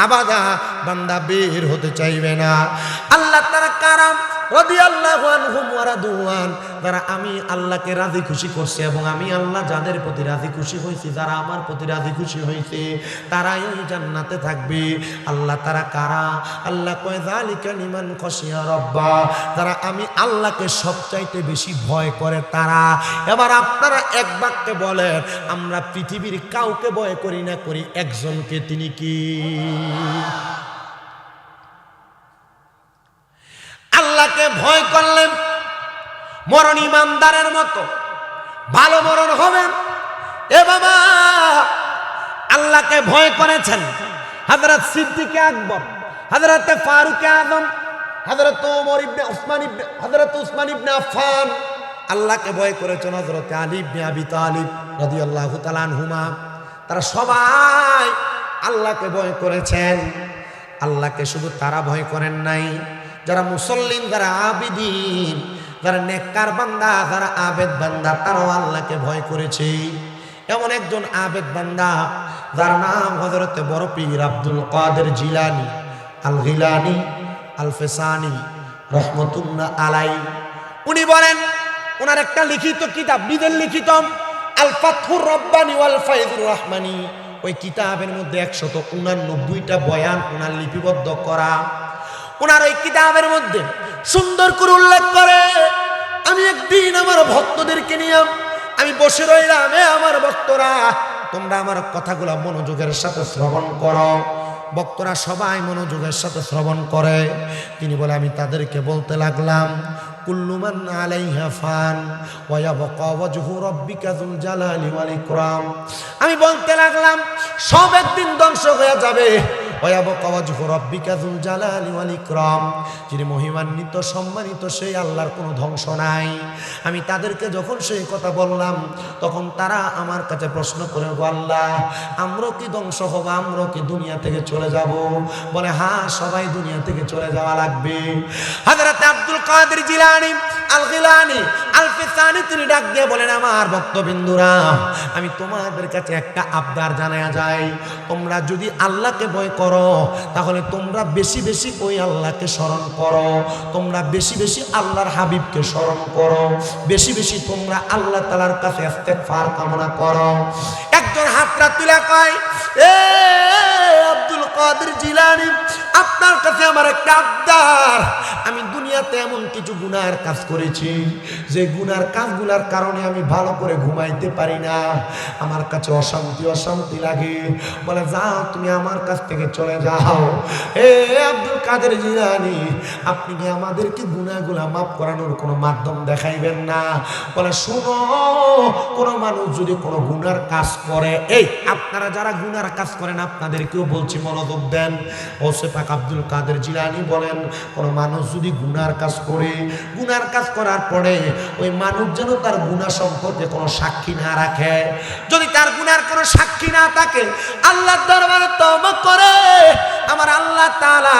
আবাদা, বান্দা বের হতে চাইবে না। আল্লাহ তারা কারাম রাদিয়াল্লাহু আনহুম ওয়া রাদু আন, যারা আমি আল্লাহকে রাজি খুশি করছে এবং আমি আল্লাহ যাদের প্রতি রাজি খুশি হয়েছি, যারা আমার প্রতি রাজি খুশি হয়েছে, তারাই ওই জান্নাতে থাকবে। আল্লাহ তারা কারা? আল্লাহ কয়, যালিকা লিমান খাশিয়া রাব্বা, যারা আমি আল্লাহকে সবচাইতে বেশি ভয় করে তারা। এবার আপনারা এক বাক্যে বলেন, আমরা পৃথিবীর কাউকে ভয় করি না, করি একজনকে, তিনি কি? আল্লাহকে ভয় করলেন মরণ ইমানদারের মতো ভালো মরণ হবে। এ বাবা, আল্লাহকে ভয় করেছেন হযরত সিদ্দিক আকবর, হযরত ফারুক আযম, হযরত উসমান ইবনে আফফান আল্লাহকে ভয় করেছেন, হযরত আলী ইবনে আবি তালিব রাদিয়াল্লাহু তাআলা আনহুমা, তারা সবাই আল্লাহকে ভয় করেছেন। আল্লাহকে শুধু তারা ভয় করেন নাই, যারা মুসল্লিন, যারা আবিদিন, যারা নেককার বান্দা, যারা আবেদ বান্দা, তারাও আল্লাহকে ভয় করেছে। এমন একজন আবেদ বান্দা যার নাম হযরতে বড় পীর আব্দুল কাদের জিলানী আল গিলানী আল ফেসানি রহমতুল্লাহ আলাই। উনি বলেন, ওনার একটা লিখিত কিতাব, নিজের লিখিত আল ফাতহুর রব্বানি ওয়াল ফায়জুর রহমানি, ওই কিতাবের মধ্যে 189টা বয়ান ওনার লিপিবদ্ধ করা। ওনার ওই কিতাবের মধ্যে সুন্দর করে উল্লেখ করে, আমি একদিন আমার ভক্তদেরকে নিয়ে আমি বসে রইলাম, আমার ভক্তরা তোমরা আমার কথাগুলো মনোযোগের সাথে শ্রবণ করো। ভক্তরা সবাই মনোযোগের সাথে শ্রবণ করে। তিনি বলে, আমি তাদেরকে বলতে লাগলাম, কুল্লু মান আলাইহা ফান ওয়া ইয়াবকা ওয়াজহু রাব্বিকা যুল জালালি ওয়াল ইকরাম। আমি বলতে লাগলাম, সব একদিন ধ্বংস হয়ে যাবে। ওয়া ইয়াবকা ওয়াজহু রাব্বিকা যুল জালালি ওয়াল ইকরাম, যিনি মহিমান্বিত সম্মানিত সেই আল্লাহর কোনো ধ্বংস নাই। আমি তাদেরকে যখন সেই কথা বললাম, তখন তারা আমার কাছে প্রশ্ন করে, আল্লাহ আমরা কি ধ্বংস হব, আমরা কি দুনিয়া থেকে চলে যাব? বলে, হ্যাঁ, সবাই দুনিয়া থেকে চলে যাওয়া লাগবে। হযরত আব্দুল কাদের জিলানী আল গিলানী আল ফিসানি তিনি ডাক দিয়ে বলেন, আমার ভক্তবিন্দুরা, আমি তোমাদের কাছে একটা আবদার জানায়া যাই, তোমরা যদি আল্লাহকে ভয় করো, তাহলে তোমরা বেশি বেশি ওই আল্লাহকে স্মরণ করো, তোমরা বেশি বেশি আল্লাহর হাবিবকে স্মরণ করো, বেশি বেশি তোমরা আল্লাহ তাআলার কাছে ইস্তেগফার কামনা করো। একজন হাতটা তুলে কয়, এ আব্দুল কাদের জিলানী, আপনার কাছে আমার একটা আবদার। আমি দুনিয়াতে এমন কিছু গুনাহের কাজ করেছি, যে গুনার কাজগুলোর কারণে আমি ভালো করে ঘুমাইতে পারি না, আমার কাছে অশান্তি অশান্তি লাগে। বলে, যাও তুমি আমার কাছ থেকে চলে যাও। এ আব্দুল কাদের জিলানী, আপনি কি আমাদেরকে গুনাহগুলা মাফ করানোর কোনো মাধ্যম দেখাইবেন না? বলে, শোনো, কোনো মানুষ যদি কোনো গুনার কাজ করে, এই আপনারা যারা গুনার কাজ করেন আপনাদেরকেও বলছি, মনোযোগ দেন। গৌসে পাক আব্দুল কাদের জিলানী বলেন, কোনো মানুষ যদি গুনার কাজ করে, গুনার কাজ করার পরে ওই মানুষ যেন তার গুনাহ সম্পর্কে কোনো সাক্ষী না রাখে। যদি তার গুনার কোনো সাক্ষী না থাকে, আল্লাহর দরবারে তওবা করে, আমার আল্লাহ তাআলা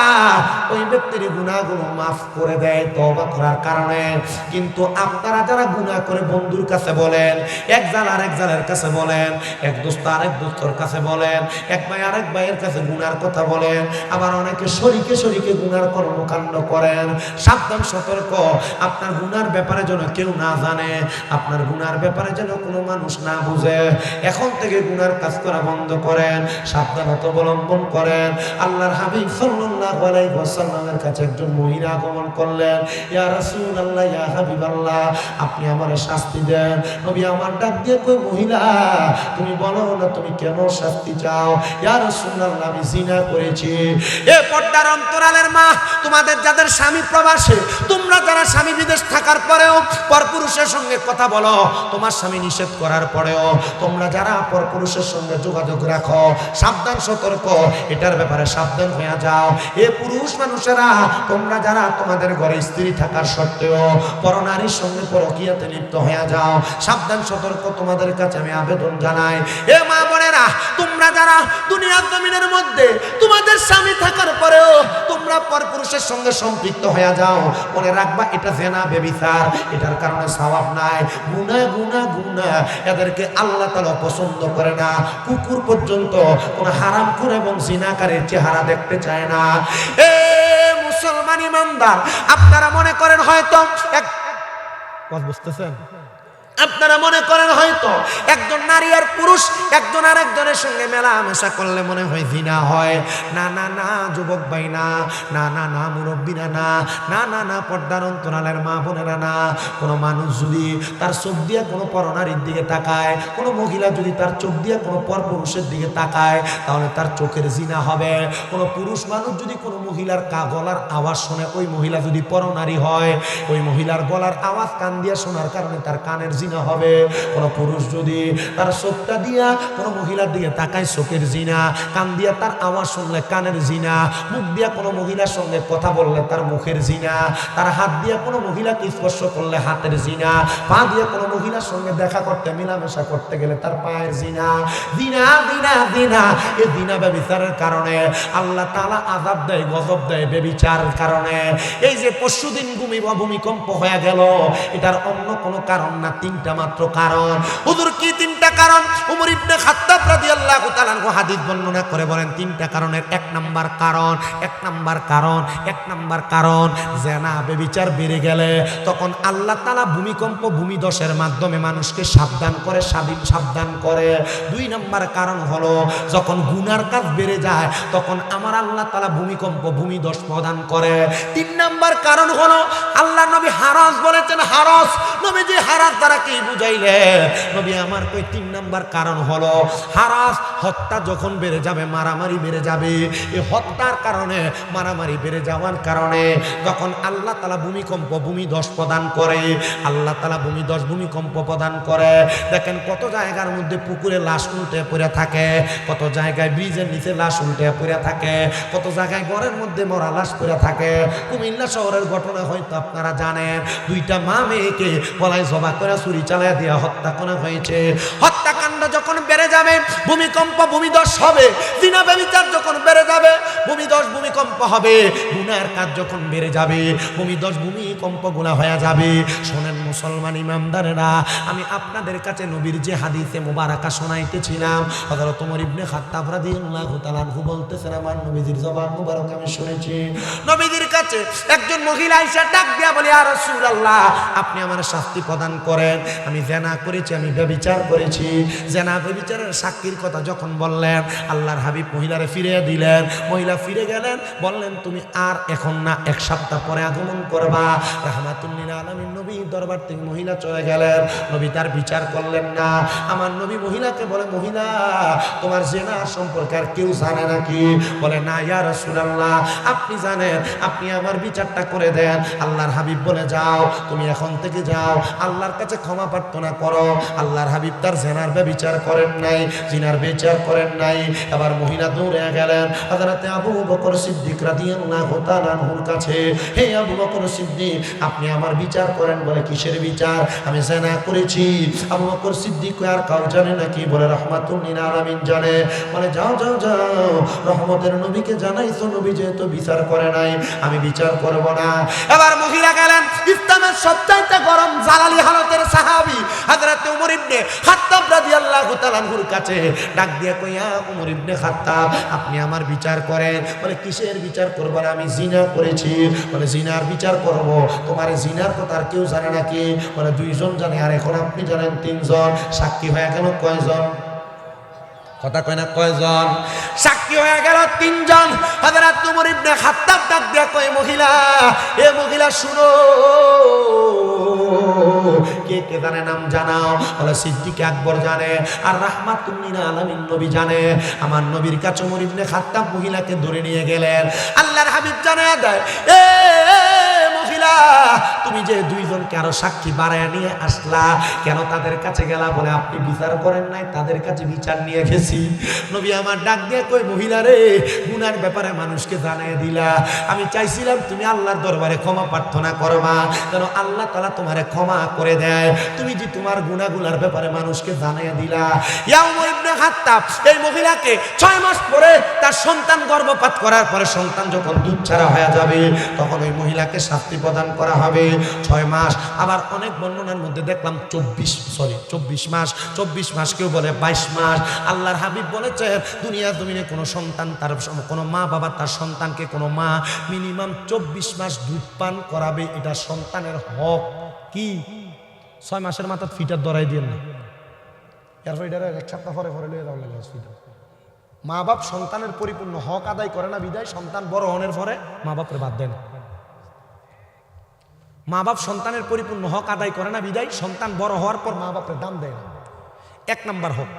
ওই ব্যক্তির গুনাহগুলো মাফ করে দেয় তওবা করার কারণে। কিন্তু আপনারা যারা গুনাহ করে বন্ধুর কাছে বলেন, এক জাল আরেক জালের কাছে বলেন, এক দোস্ত আরেক দোস্তর কাছে বলেন, এক ভাই আরেক ভাইয়ের কাছে গুনার কথা বলেন, আবার অনেকে শরীকে শরীকে গুনার কর্মকাণ্ড করেন। সাবধান, সতর্ক, আপনার গুনার ব্যাপারে যেন কেউ না জানে, আপনার গুনার ব্যাপারে যেন কোনো মানুষ না বুঝে। এখন থেকে গুনার কাজ করা বন্ধ করেন, সাবধানতা অবলম্বন করেন। আল্লাহর হাবিব সাল্লাল্লাহু আলাইহি ওয়াসাল্লামের কাছে একজন মহিলা আগমন করলেন, ইয়া রাসূলুল্লাহ, ইয়া হাবিবাল্লাহ, আপনি আমারে শাস্তি দেন। নবী আমার ডাক দিয়ে কই, মহিলা তুমি বলো না তুমি কেন শাস্তি চাও? ইয়া রাসূলুল্লাহ, আমি জিনা করেছি। এ পর্দার অন্তরালের মা, তোমাদের যাদের স্বামী প্রবাসে, তোমরা যারা স্বামী বিদেশ থাকার পরেও পরপুরুষের সঙ্গে কথা বলো, তোমার স্বামী নিষেধ করার পরেও তোমরা যারা পরপুরুষের সঙ্গে যোগাযোগ রাখো, সাবধান, সতর্ক, এটার ব্যাপারে সাবধান হয়ে যাও। এ পুরুষ মানুষেরা, তোমরা যারা তোমাদের ঘরে স্ত্রী থাকার সত্ত্বেও পরনারীর সঙ্গে পরকীয়াতে লিপ্ত হয়ে যাও, সাবধান, সতর্ক, তোমাদের কাছে আমি আবেদন জানাই। এ মা বোনেরা, তোমরা যারা দুনিয়ার জমিনের মধ্যে তোমাদের স্বামী থাকার পরেও তোমরা পরপুরুষের সঙ্গে সম্পৃক্ত হয়ে যাও, মনে রাখবা এটা জেনা, ব্যভিচার, এটার কারণে সওয়াব নাই। গুনাহ গুনাহ গুনাহ, এদেরকে আল্লাহ তাআলা পছন্দ করে না। কুকুর পর্যন্ত কোন হারামখোর এবং জিনাকারীর চেহারা দেখতে চায় না। এ মুসলমান ইমানদার, আপনারা মনে করেন হয়তো বুঝতেছেন, আপনারা মনে করেন হয়তো একজন নারী আর পুরুষ একজন আরেকজনের সঙ্গে মেলামেশা করলে মনে হয় জিনা হয়। না না না যুবক ভাই, না না না না মুরব্বীরা, না না না না পর্দার অন্তরালের মা বোনেরা, না। কোনো মানুষ যদি তার চোখ দিয়ে কোনো পরনারীর দিকে তাকায়, কোনো মহিলা যদি তার চোখ দিয়ে কোনো পরপুরুষের দিকে তাকায়, তাহলে তার চোখের জিনা হবে। কোনো পুরুষ মানুষ যদি কোনো মহিলার গলার আওয়াজ শোনে, ওই মহিলা যদি পরনারী হয়, ওই মহিলার গলার আওয়াজ কান দিয়ে শোনার কারণে তার কানের জিনা হবে। কোনো পুরুষ যদি তার চোখটা দিয়া কোনো মহিলার দিকে তাকায়, চোখের জিনা। কান দিয়া তার আওয়াজ শুনলে কানের জিনা। মুখ দিয়া কোনো মহিলার সঙ্গে কথা বললে তার মুখের জিনা। তার হাত দিয়া কোনো মহিলাকে স্পর্শ করলে হাতের জিনা। পা দিয়ে কোনো মহিলার সঙ্গে দেখা করতে, মেলামেশা করতে গেলে তার পায়ের জিনা। জিনা জিনা জিনা, এই জিনা ব্যভিচারের কারণে আল্লাহ তাআলা আযাব দেয়, গজব দেয় ব্যভিচারের কারণে। এই যে পরশুদিন ভূমিকম্প হয়ে গেল, এটার অন্য কোনো কারণ না, তিনটা মাত্র কারণ। হুজুর কি তিনটা কারণ? ওমর ইবনে খাত্তাব রাদিয়াল্লাহু তাআলা আনহু হাদিস বর্ণনা করে বলেন তিনটা কারণের এক নাম্বার কারণ জেনা ব্যভিচার বেড়ে গেলে তখন আল্লাহ তাআলা ভূমিকম্প ভূমিধসের মাধ্যমে মানুষকে সাবধান করে। দুই নাম্বার কারণ হলো যখন গুনার কাজ বেড়ে যায় তখন আমার আল্লাহ তাআলা ভূমিকম্প ভূমিধস প্রদান করে। তিন নাম্বার কারণ হলো আল্লাহ নবী হারাস বলেছেন, হারাস নবীজি হারাস দ্বারা কি বুঝাইলেন? নবী আমার কই তিন নাম্বার কারণ হলো হারাস, হত্যা যখন বেড়ে যাবে, মারামারি বেড়ে যাবে। এই হত্যার কারণে, মারামারি বেড়ে যাওয়ার কারণে যখন আল্লাহ তাআলা ভূমিকম্প ভূমিধস প্রদান করে, আল্লাহ তাআলা ভূমিকম্প প্রদান করে। দেখেন কত জায়গার মধ্যে পুকুরে লাশ উল্টে পড়ে থাকে, কত জায়গায় ব্রিজের নিচে লাশ উল্টে পড়ে থাকে, কত জায়গায় ঘরের মধ্যে মরা লাশ পড়ে থাকে। কুমিল্লা শহরের ঘটনা হয়তো আপনারা জানেন, দুইটা মা মেয়েকে গলায় জবা করে ছুরি চালায় দিয়ে হত্যা করা হয়েছে। হত্যাকাণ্ড যখন বেড়ে যাবে, ভূমিকম্প ভূমিধস হবে। জিনা ব্যভিচার যখন বেড়ে যাবে, ভূমিকম্প হবে। গুনার কাজ যখন বেড়ে যাবে, ভূমিকম্প গুনাহ হয়ে যাবে। শোনেন মুসলমান ইমামদারেরা, আমি আপনাদের কাছে নবীর যে হাদিসে মুবারাকা শোনাইতেছিলাম, হযরত ওমর ইবনে খাত্তাব রাদিয়াল্লাহু তাআলা আনহু বলতেছেন, আমার নবীজির জবান মুবারক আমি শুনেছি। নবীজির কাছে একজন মহিলা আয়েশা ডাক দিয়া বলে, ইয়া রাসূলুল্লাহ, আপনি আমার শাস্তি প্রদান করেন। আমি জিনা করেছি, আমি ব্যভিচার করেছি। জিনা ব্যভিচারের সাক্ষীর কথা যখন বললেন, আল্লাহর হাবিব মহিলারে ফিরিয়ে দিলেন। মহিলা ফিরে গেলেন, বললেন তুমি আর এখন না, এক সপ্তাহ পরে আগমন করবা। রাহমাতুল লিল আলামিন নবী দরবার থেকে মহিলা চলে গেলেন। নবী তার বিচার করলেন না। আমার নবী মহিলাকে বলে, মহিলা তোমার জিনা সম্পর্কে আর কেউ জানে নাকি? বলে না ইয়া রাসূলুল্লাহ, আপনি জানেন, আপনি আমার বিচারটা করে দেন। আল্লাহর হাবিব বলে, যাও তুমি এখন থেকে যাও, আল্লাহর কাছে ক্ষমা প্রার্থনা করো। আল্লাহর হাবিব তার জিনার বিচার করেন নাই, জিনার বিচার করেন নাই। এবার মহিলা দৌড়ে গেলেন হযরতে আবু বকর সিদ্দিক রাদিয়াল্লাহু তাআলা আনহুর কাছে। হে আবু বকর সিদ্দিক, আপনি আমার বিচার করেন। বলে কিসের বিচার? আমি জিনা করেছি। আবু বকর সিদ্দিক আর কাউ জানে নাকি? বলে রাহমাতুল লিল আলামিন জানে। বলে যাও যাও যাও, রহমতের নবীকে জানাইছো, নবী যেহেতু বিচার করে নাই, আমি বিচার করব না। এবার মহিলা গেলেন ইসলামের সবচাইতে গরম জালালি হালতের সাহাবী হযরত ওমর ইবনে খাত্তাব রাদিয়াল্লাহু তাআলা আনহুর কাছে ডাক দিয়ে কইয়া, ওমর ইবনে খাত্তাব, আপনি আমার বিচার করেন। বলে কিসের বিচার করব? আমি জিনা করেছি। বলে জিনার বিচার করব। তোমার জিনার কথা আর কেউ জানে নাকি? বলে দুইজন জানে, আর এখন আপনি জানেন তিনজন। সাক্ষী হয়ে গেল কয়জন? কথা কয় না, কয়জন? সাক্ষী হয়ে গেল তিনজন। হযরত ওমর ইবনে খাত্তাব ডাক দিয়া কয়, মহিলা, এ মহিলা শুনো, কে কে জানে নাম জানাও। বলে সিদ্দিক আকবর জানে, আর রাহমাতুল লিল আলামিন নবী জানে। আমার নবীর কাছে ওমর ইবনে খাত্তাব মহিলাকে ধরে নিয়ে গেলেন। আল্লাহর হাবিব জানায়া দেয়, এ মহিলা, তুমি যে দুইজনকে আরো সাক্ষী বাড়ায় নিয়ে আসলা, কেন তাদের কাছে গেলা? বলে আপনি বিচার করেন নাই, তাদের কাছে বিচার নিয়ে গেছি। নবী আমার ডাক দিয়ে কই, মহিলা রে, গুনার ব্যাপারে মানুষকে জানিয়ে দিলা। আমি চাইছিলাম তুমি আল্লাহর দরবারে ক্ষমা প্রার্থনা করবা, যেন আল্লাহ তাআলা তোমারে ক্ষমা করে দেয়। তুমি যে তোমার গুনাহগুলোর ব্যাপারে মানুষকে জানিয়ে দিলা। ইয়া ওমর ইবনে খাত্তাব, এই মহিলাকে 6 মাস পরে তার সন্তান গর্ভপাত করার পরে সন্তান যখন দুধ ছাড়া হয়ে যাবে, তখন ওই মহিলাকে শাস্তি প্রদান করা হবে 6 মাস। আবার অনেক বর্ণনার মধ্যে দেখলাম 24 মাস, 24 মাস, কেউ বলে 22 মাস। আল্লাহর হাবিব বলেছেন, দুনিয়ার জমিনে কোনো সন্তান, তার কোনো মা বাবা তার সন্তানকে, কোনো মা মিনিমাম 24 মাস দুধ পান করাবে। এটা সন্তানের হক। কি 6 মাসের মাথা ফিটার ধরাই দিয়ে না, এরপর এটা এক সপ্তাহ পরে পরে লিয়ে যাওয়া লাগে হসপিটাল। মা বাপ সন্তানের পরিপূর্ণ হক আদায় করে না বিদায় সন্তান বড় হনের পরে মা বাপরে বাদ দেয় না। মা বাপ সন্তানের পরিপূর্ণ হক আদায় করে না বিদায় সন্তান বড় হওয়ার পর মা বাপের দাম দেয় না। 1 নম্বর হক,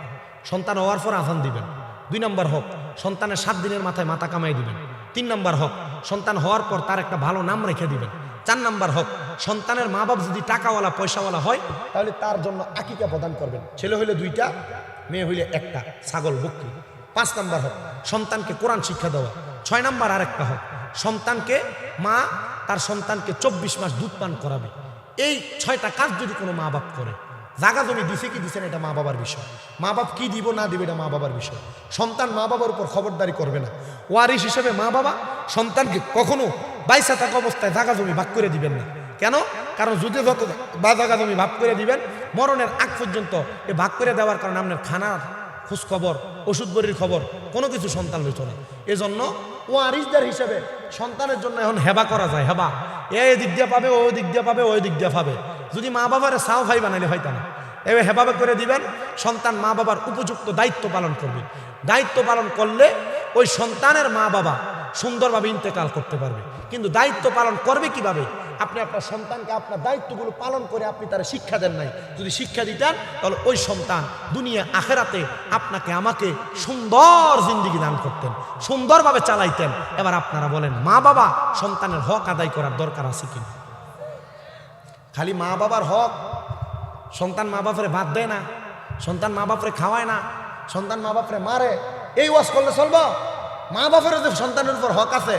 সন্তান হওয়ার পর আজান দিবেন। 2 নম্বর হক, সন্তানের 7 দিনের মাথায় মাথা কামাই দিবেন। 3 নম্বর হক, সন্তান হওয়ার পর তার একটা ভালো নাম রেখে দিবেন। 4 নাম্বার হক, সন্তানের মা বাপ যদি টাকাওয়ালা পয়সাওয়ালা হয় তাহলে তার জন্য আকিকা প্রদান করবেন। ছেলে হইলে 2টা, মেয়ে হইলে 1টা, ছাগল বকরি। 5 নাম্বার হক, সন্তানকে কোরআন শিক্ষা দেওয়া। 6 নাম্বার আরেকটা হক, সন্তানকে মা তার সন্তানকে 24 মাস দুধ পান করাবে। এই 6টা কাজ যদি কোনো মা বাপ করে, জাগা জমি দিছে কি দিছে না এটা মা বাবার বিষয়, মা বাপ কি দিব না দিবে এটা মা বাবার বিষয়। সন্তান মা বাবার উপর খবরদারি করবে না। ওয়ারিশ হিসেবে মা বাবা সন্তানকে কখনো বাইসা থাকা অবস্থায় জাগা জমি ভাগ করে দিবেন না। কেন? কারণ যদি যত বা জাগা জমি ভাগ করে দিবেন, মরণের আগ পর্যন্ত এ ভাগ করে দেওয়ার কারণে আপনার খানার খোঁজ খবর, ওষুধ বড়ির খবর কোনো কিছু সন্তান লইত না। এজন্য ওয়ারিশদার হিসেবে সন্তানের জন্য এখন হেবা করা যায়। হেবা এই দিক দিয়ে পাবে, ওই দিক দিয়ে পাবে, ওই দিক দিয়ে পাবে। যদি মা বাবারে সাও ভাই বানাইলে হয়তো না, এবার হেভাবে করে দিবেন। সন্তান মা বাবার উপযুক্ত দায়িত্ব পালন করবে। দায়িত্ব পালন করলে ওই সন্তানের মা বাবা সুন্দরভাবে ইন্তেকাল করতে পারবে। কিন্তু দায়িত্ব পালন করবে কিভাবে? আপনি আপনার সন্তানকে আপনার দায়িত্বগুলো পালন করে আপনি তারা শিক্ষা দেন নাই। যদি শিক্ষা দিতেন তাহলে ওই সন্তান দুনিয়া আখেরাতে আপনাকে আমাকে সুন্দর জিন্দেগি দান করতেন, সুন্দরভাবে চালাইতেন। এবার আপনারা বলেন, মা বাবা সন্তানের হক আদায় করার দরকার আছে কিনা? খালি মা বাবার হক, সন্তান মা বাপরে ভাত দেয় না, সন্তান মা বাপরে খাওয়ায় না, সন্তান মা বাপরে মারে, এই ওয়াজ করলে চলবো? মা বাপেরও যে সন্তানের উপর হক আছে,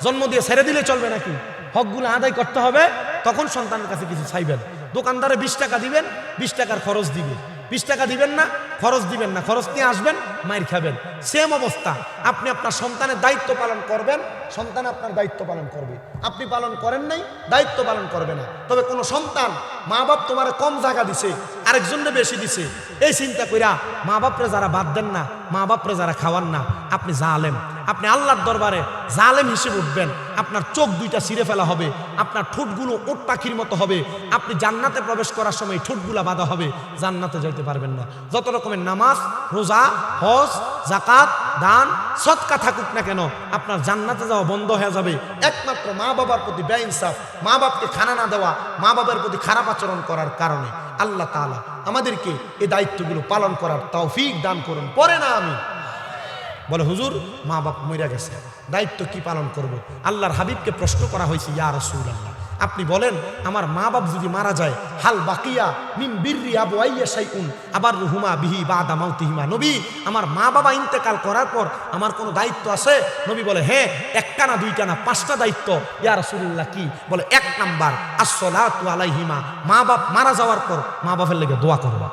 জন্ম দিয়ে ছেড়ে দিলে চলবে নাকি? হকগুলো আদায় করতে হবে। তখন সন্তানের কাছে কিছু চাইবেন। দোকানদারে 20 টাকা দিবেন, 20 টাকার খরচ দিবে। 20 টাকা দিবেন না, খরচ দিবেন না, খরচ নিয়ে আসবেন, মাইর খাবেন। সেম অবস্থা, আপনি আপনার সন্তানের দায়িত্ব পালন করবেন, সন্তান আপনার দায়িত্ব পালন করবে। আপনি পালন করেন নাই, দায়িত্ব পালন করবে না। তবে কোনো সন্তান মা বাপ তোমার কম জায়গা দিছে, আরেকজনকে বেশি দিছে, এই চিন্তা কইরা মা বাপরে যারা বাদ দেন না, মা বাপরে যারা খাওয়ান না, আপনি জালেম। আপনি আল্লাহর দরবারে জালেম হিসেবে উঠবেন। আপনার চোখ 2টা ছিঁড়ে ফেলা হবে, আপনার ঠোঁটগুলো উট পাখির মতো হবে। আপনি জান্নাতে প্রবেশ করার সময় ঠোঁটগুলা বাঁধা হবে, জান্নাতে যাইতে পারবেন না। যত রকমের নামাজ, রোজা, হজ, যাকাত, দান, সদকা থাকুক না কেন, আপনার জান্নাতে যাওয়া বন্ধ হয়ে যাবে একমাত্র মা বাবার প্রতি বেইনসাফ, মা বাপকে খানা না দেওয়া, মা বাবার প্রতি খারাপ আচরণ করার কারণে। আল্লাহ তাআলা আমাদেরকে এই দায়িত্বগুলো পালন করার তৌফিক দান করুন। পরে না আমি বলে, হুজুর মা বাপ মরে গেছে, দায়িত্ব কি পালন করব? আল্লাহর হাবিবকে প্রশ্ন করা হয়েছে, ইয়া রাসূলুল্লাহ আপনি বলেন, আমার মা বাপ যদি মারা যায়, হাল বাকিয়া মিন বিররি আবওয়াইয়া শাইউন আবার রুহুমা বিহি বাদা মাউতিহিমা। নবী, আমার মা বাবা ইন্তেকাল করার পর আমার কোনো দায়িত্ব আছে? নবী বলে, হ্যাঁ, 1টা না 2টা না 5টা দায়িত্ব। ইয়া রাসূলুল্লাহ কি? বলে, 1 নাম্বার আসসালাতু আলাইহিমা, মা বাপ মারা যাওয়ার পর মা বাপের লেগে দোয়া করবা।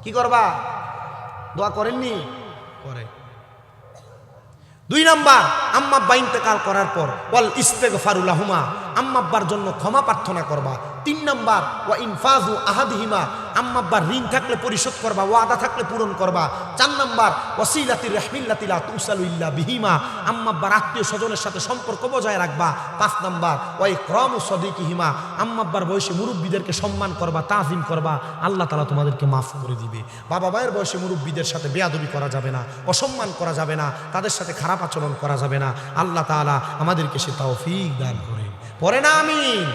কি করবা? দোয়া করেননি? করে। 2 নাম্বার আম্মা আব্বা ইন্তেকাল করার পর ওয়াল ইস্তিগফারু লাহুমা, আম্মা আব্বার জন্য ক্ষমা প্রার্থনা করবা। 3 নাম্বার ওয়া ইনফাজু আহাদিহিমা, আম্মা আব্বার ঋণ থাকলে পরিশোধ করবা, ওয়াদা থাকলে পূরণ করবা। 4 নাম্বার ওয়াসিলাতির রাহমিল্লাতি লা তুসালু ইল্লা বিহিমা, আম্মা আব্বার আত্মীয় স্বজনের সাথে সম্পর্ক বজায় রাখবা। 5 নাম্বার ওয়া ইকরামু সাদিকিহিমা, আম্মা আব্বার বয়সে মুরব্বিদেরকে সম্মান করবা, তাজিম করবা, আল্লাহ তাআলা তোমাদেরকে মাফ করে দিবে। বাবা মায়ের বয়সে মুরব্বিদের সাথে বেয়াদবি করা যাবে না, অসম্মান করা যাবে না, তাদের সাথে খারাপ আচরণ করা যাবে না। আল্লাহ তাআলা আমাদেরকে সে তৌফিক দান করে। পরে না আমিন।